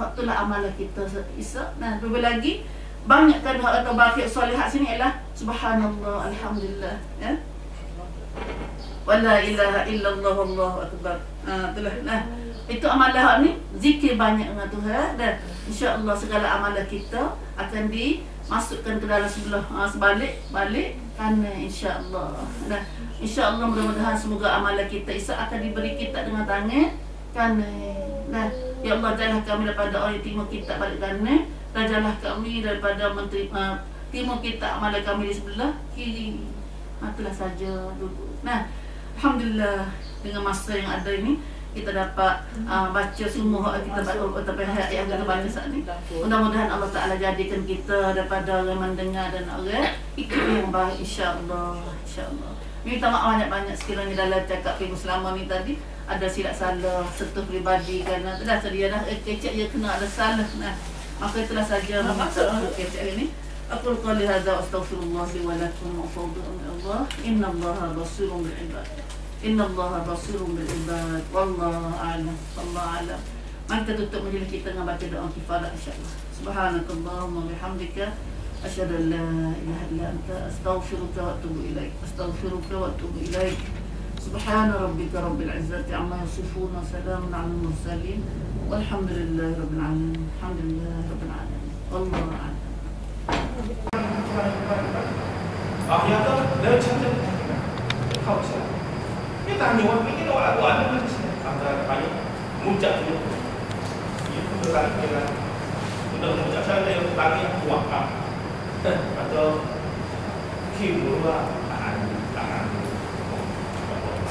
A: Waktulah amalan kita esok. Lebih lagi banyakkan hak atau baqiyat solihat sini ialah subhanallah, alhamdulillah, ya. Wala ilaha illallah wallahu akbar. Itulah. Itu amalan ni zikir banyak dengan Tuhan dan insya-Allah segala amalan kita akan dimasukkan ke dalam sebelah balik kerana insya-Allah. Insya-Allah mudah-mudahan semoga amalan kita esok akan diberi kita dengan tangan kerana ya Allah janganlah kami daripada orang yang terima kita balik kerana dan janganlah kami daripada menteri terima kita amalan kami di sebelah kiri. Itulah saja dulu. Alhamdulillah dengan masa yang ada ini kita dapat baca semua kita yang kita baca saat ini. Mudah-mudahan Allah Ta'ala jadikan kita daripada orang mendengar dan orang ikut yang baik insya-Allah. Insya-Allah. Minta maaf banyak-banyak sekiranya dalam cakap Ibu selama ni tadi ada silap salah sentuh peribadi kerana dah sedia dah kecek je kena ada salah. Maka itulah saja untuk kecek ini. Aku qali hadza astaghfirullah li wa lakum wa fawdu Allah. Innallaha basirun bil ibad. Innallaha basirun bil ibad. Wallahu a'lam. Wallahu a'lam. Mari kita tutup majlis kita dengan baca doa kifalah insya-Allah. Subhanakallahumma wa bihamdika asyhadu an la ilaha illa anta astaghfiruka wa atubu ilaik. Astaghfiruka wa atubu ilaik. Subhana rabbika rabbil izzati amma yasifun wa salamun 'alal mursalin walhamdulillahi rabbil alamin. Alhamdulillahi rabbil alamin. Wallahu a'lam.
C: Ya tu, dia macam kau salah. Dia tanya orang ini orang buat apa sih? Antara banyak muncak tu. Itu berkali kali. Untuk muncak saya yang tadi buat atau kiura tangan.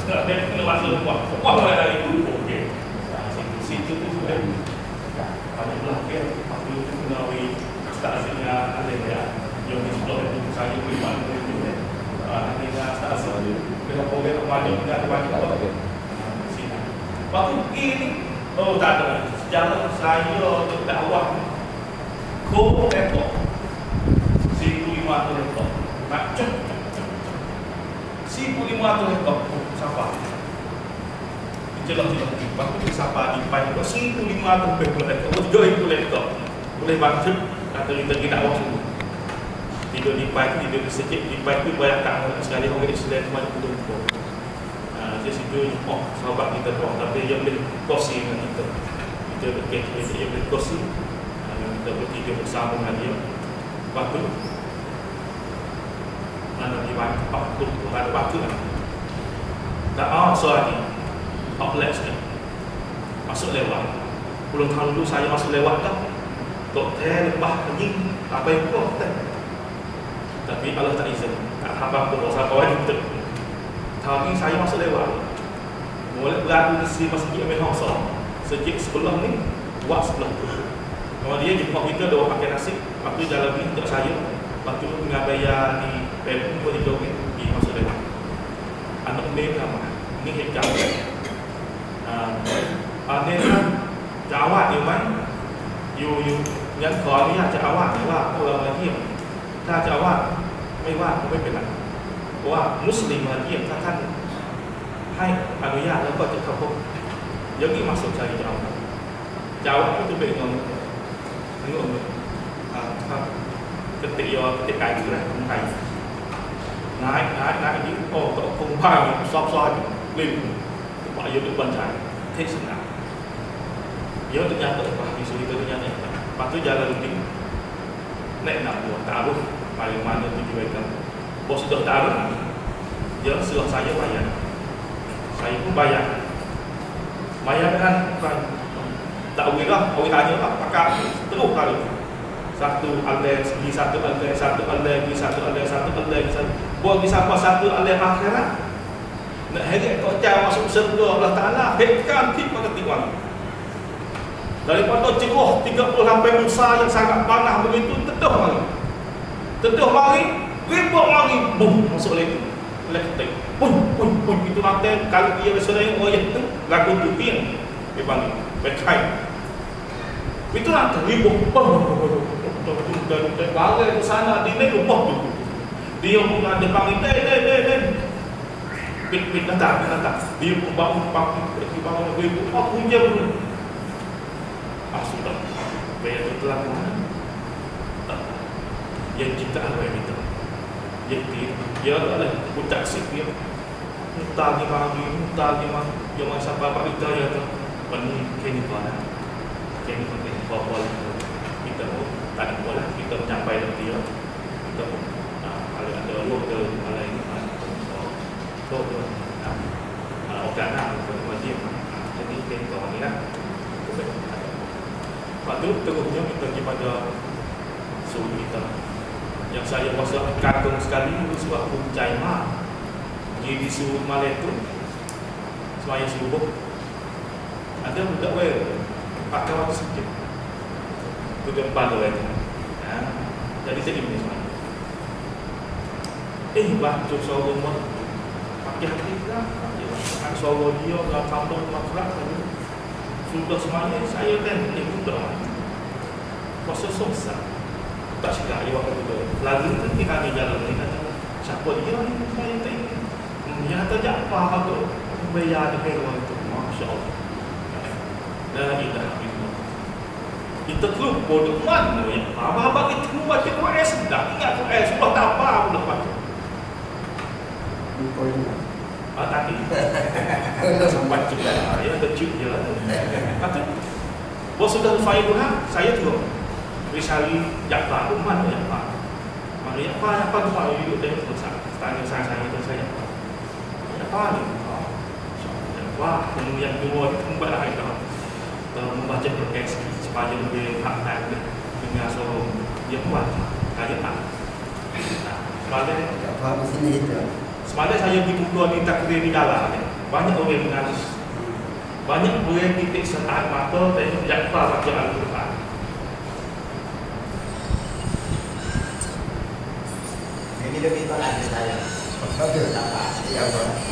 C: Sekarang dia kena masuk buat. Buat dari dulu okey. Situ tu sudah. Pada belakang aku itu menawi stasiunnya ada yang explore itu saya pribadi itu ada stasiun kita boleh wajib tidak wajib sini waktu ini tak ada sejarah saya untuk dakwah ko ekor 1,500 ekor macam 1,500 ekor siapa jelas waktu siapa di pai 1,500 ekor ekor boleh bantu kata kita dakwah semua tidur di pagi, tidur di sejik, di pagi banyak tak sekali orang Islam cuma duduk. Jadi situ sahabat kita pun tapi dia boleh kongsi dengan kita. Kita berkait dia boleh kongsi. Kita bertiga bersama dengan dia. Waktu mana di waktu ada waktu kan. Tak soal ni. Outlet ni. Masuk lewat. Belum tahun dulu saya masuk lewat dah. Doktor lembah pergi apa yang kau tapi Allah tak izin. Tak hamba pun usah kawan itu. Tapi saya masuk lewat. Mulai beradu di masjid Amir Hamzah. Sejak sebelah ni, buat sebelah tu. Kemudian jumpa kita ada orang pakai nasi, lepas tu jalan ni untuk saya, lepas tu dengan bayar di pelpun boleh joget di masa depan. Anak ni sama, ni hekam. Ada kan jawab dia main, you yang kau ni aja awak ni wah, orang lagi, tak jawab,ไม่ว่าไม่เป็นไรเพราะว่ามุสลิมมาเยี่ยมถ้าท่านให้อนุญาตแล้วก็จะเข้าพบอย่างนี้มาสนใจจะเอาitu dengan ketika itu lah Thai naik ini không bao soi lên mọi yếu được quan trọng thế sự nào nhớ được nhau tự và đi xử lý tự nhau này và tôi giờ là được tính nệ nặng của taruh paling mana tujuan bos sudah taruh dia suruh saya pun bayar kan bukan tak kira orang tanya lah pakar terus kali satu alai beli satu alai buat di siapa satu alai akhirat nak heret kau jauh masuk surga Allah Ta'ala hekkan kita ketiwan daripada ceroh 30 sampai Musa yang sangat panas begitu teduh mari ribut mari bum masuk lagi letak pun itu nanti kalau dia berserai itu lagu tu pian dia panggil berkai itu nanti ribut bagai ke sana di rumah tu dia pun ada panggil pit datang dia pun bangun ribut punya pun sudah bayar tu telah mana yang kita apa yang itu yang dia adalah puncak sipir mutar di mana yang masa bapa kita ya tu penuh kini mana apa kita pun tak ada bola kita mencapai dia kita pun kalau ada ruang ke ala ini so okana wajib jadi kini kau ni lah lepas tu terusnya kita pergi pada suhu kita yang saya rasa kagum sekali itu sebab Puncai Ma di suhu Malay tu semaya subuh ada budak weh pakai waktu sikit tu dia empat weh jadi saya ini semua baca suara rumah pakai hati lah suara dia dalam kampung makhluk sudah semuanya saya kan budak rasa susah tak cakap dia waktu tu lalu nanti kami jalan ni kata siapa dia ni saya tak ingin dia kata Jaafar tu bayar dia hewan tu Masya Allah la ilaha illallah kita terus bodoh mana ya abang-abang kita baca Quran dah ingat Quran sudah tapar sudah baca tadi sampai juga ya kecil je kata bos sudah saya Tuhan saya tu Risali Jaafar pun mana Jaafar mana Jaafar tu saya duduk dia besar tanya saya tu saya Jaafar ni Jaafar kemudian dua tempat lah itu membaca Quran supaya lebih hak dengan suara dia kuat kayak tak semalam
D: Jaafar di sini itu
C: semalam saya pergi buku ni takdir di dalam banyak orang menangis banyak orang titik saat mata tengok Jaafar baca Al-Quran
D: ini lebih tolak saya betul apa ya betul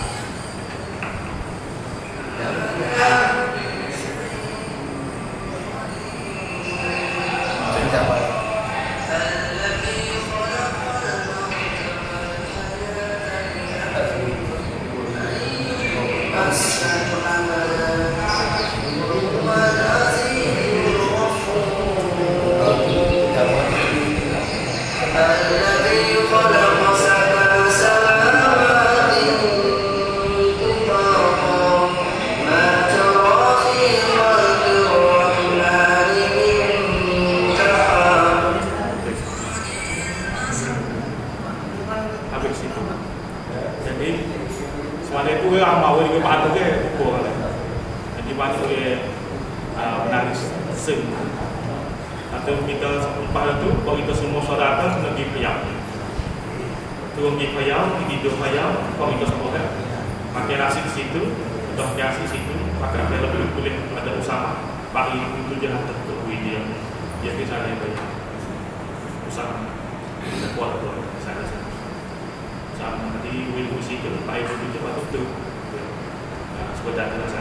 C: Dia kerja yang banyak usaha tidak kuat atau saya rasa sama nanti musik ke lepas itu patut tu sebenarnya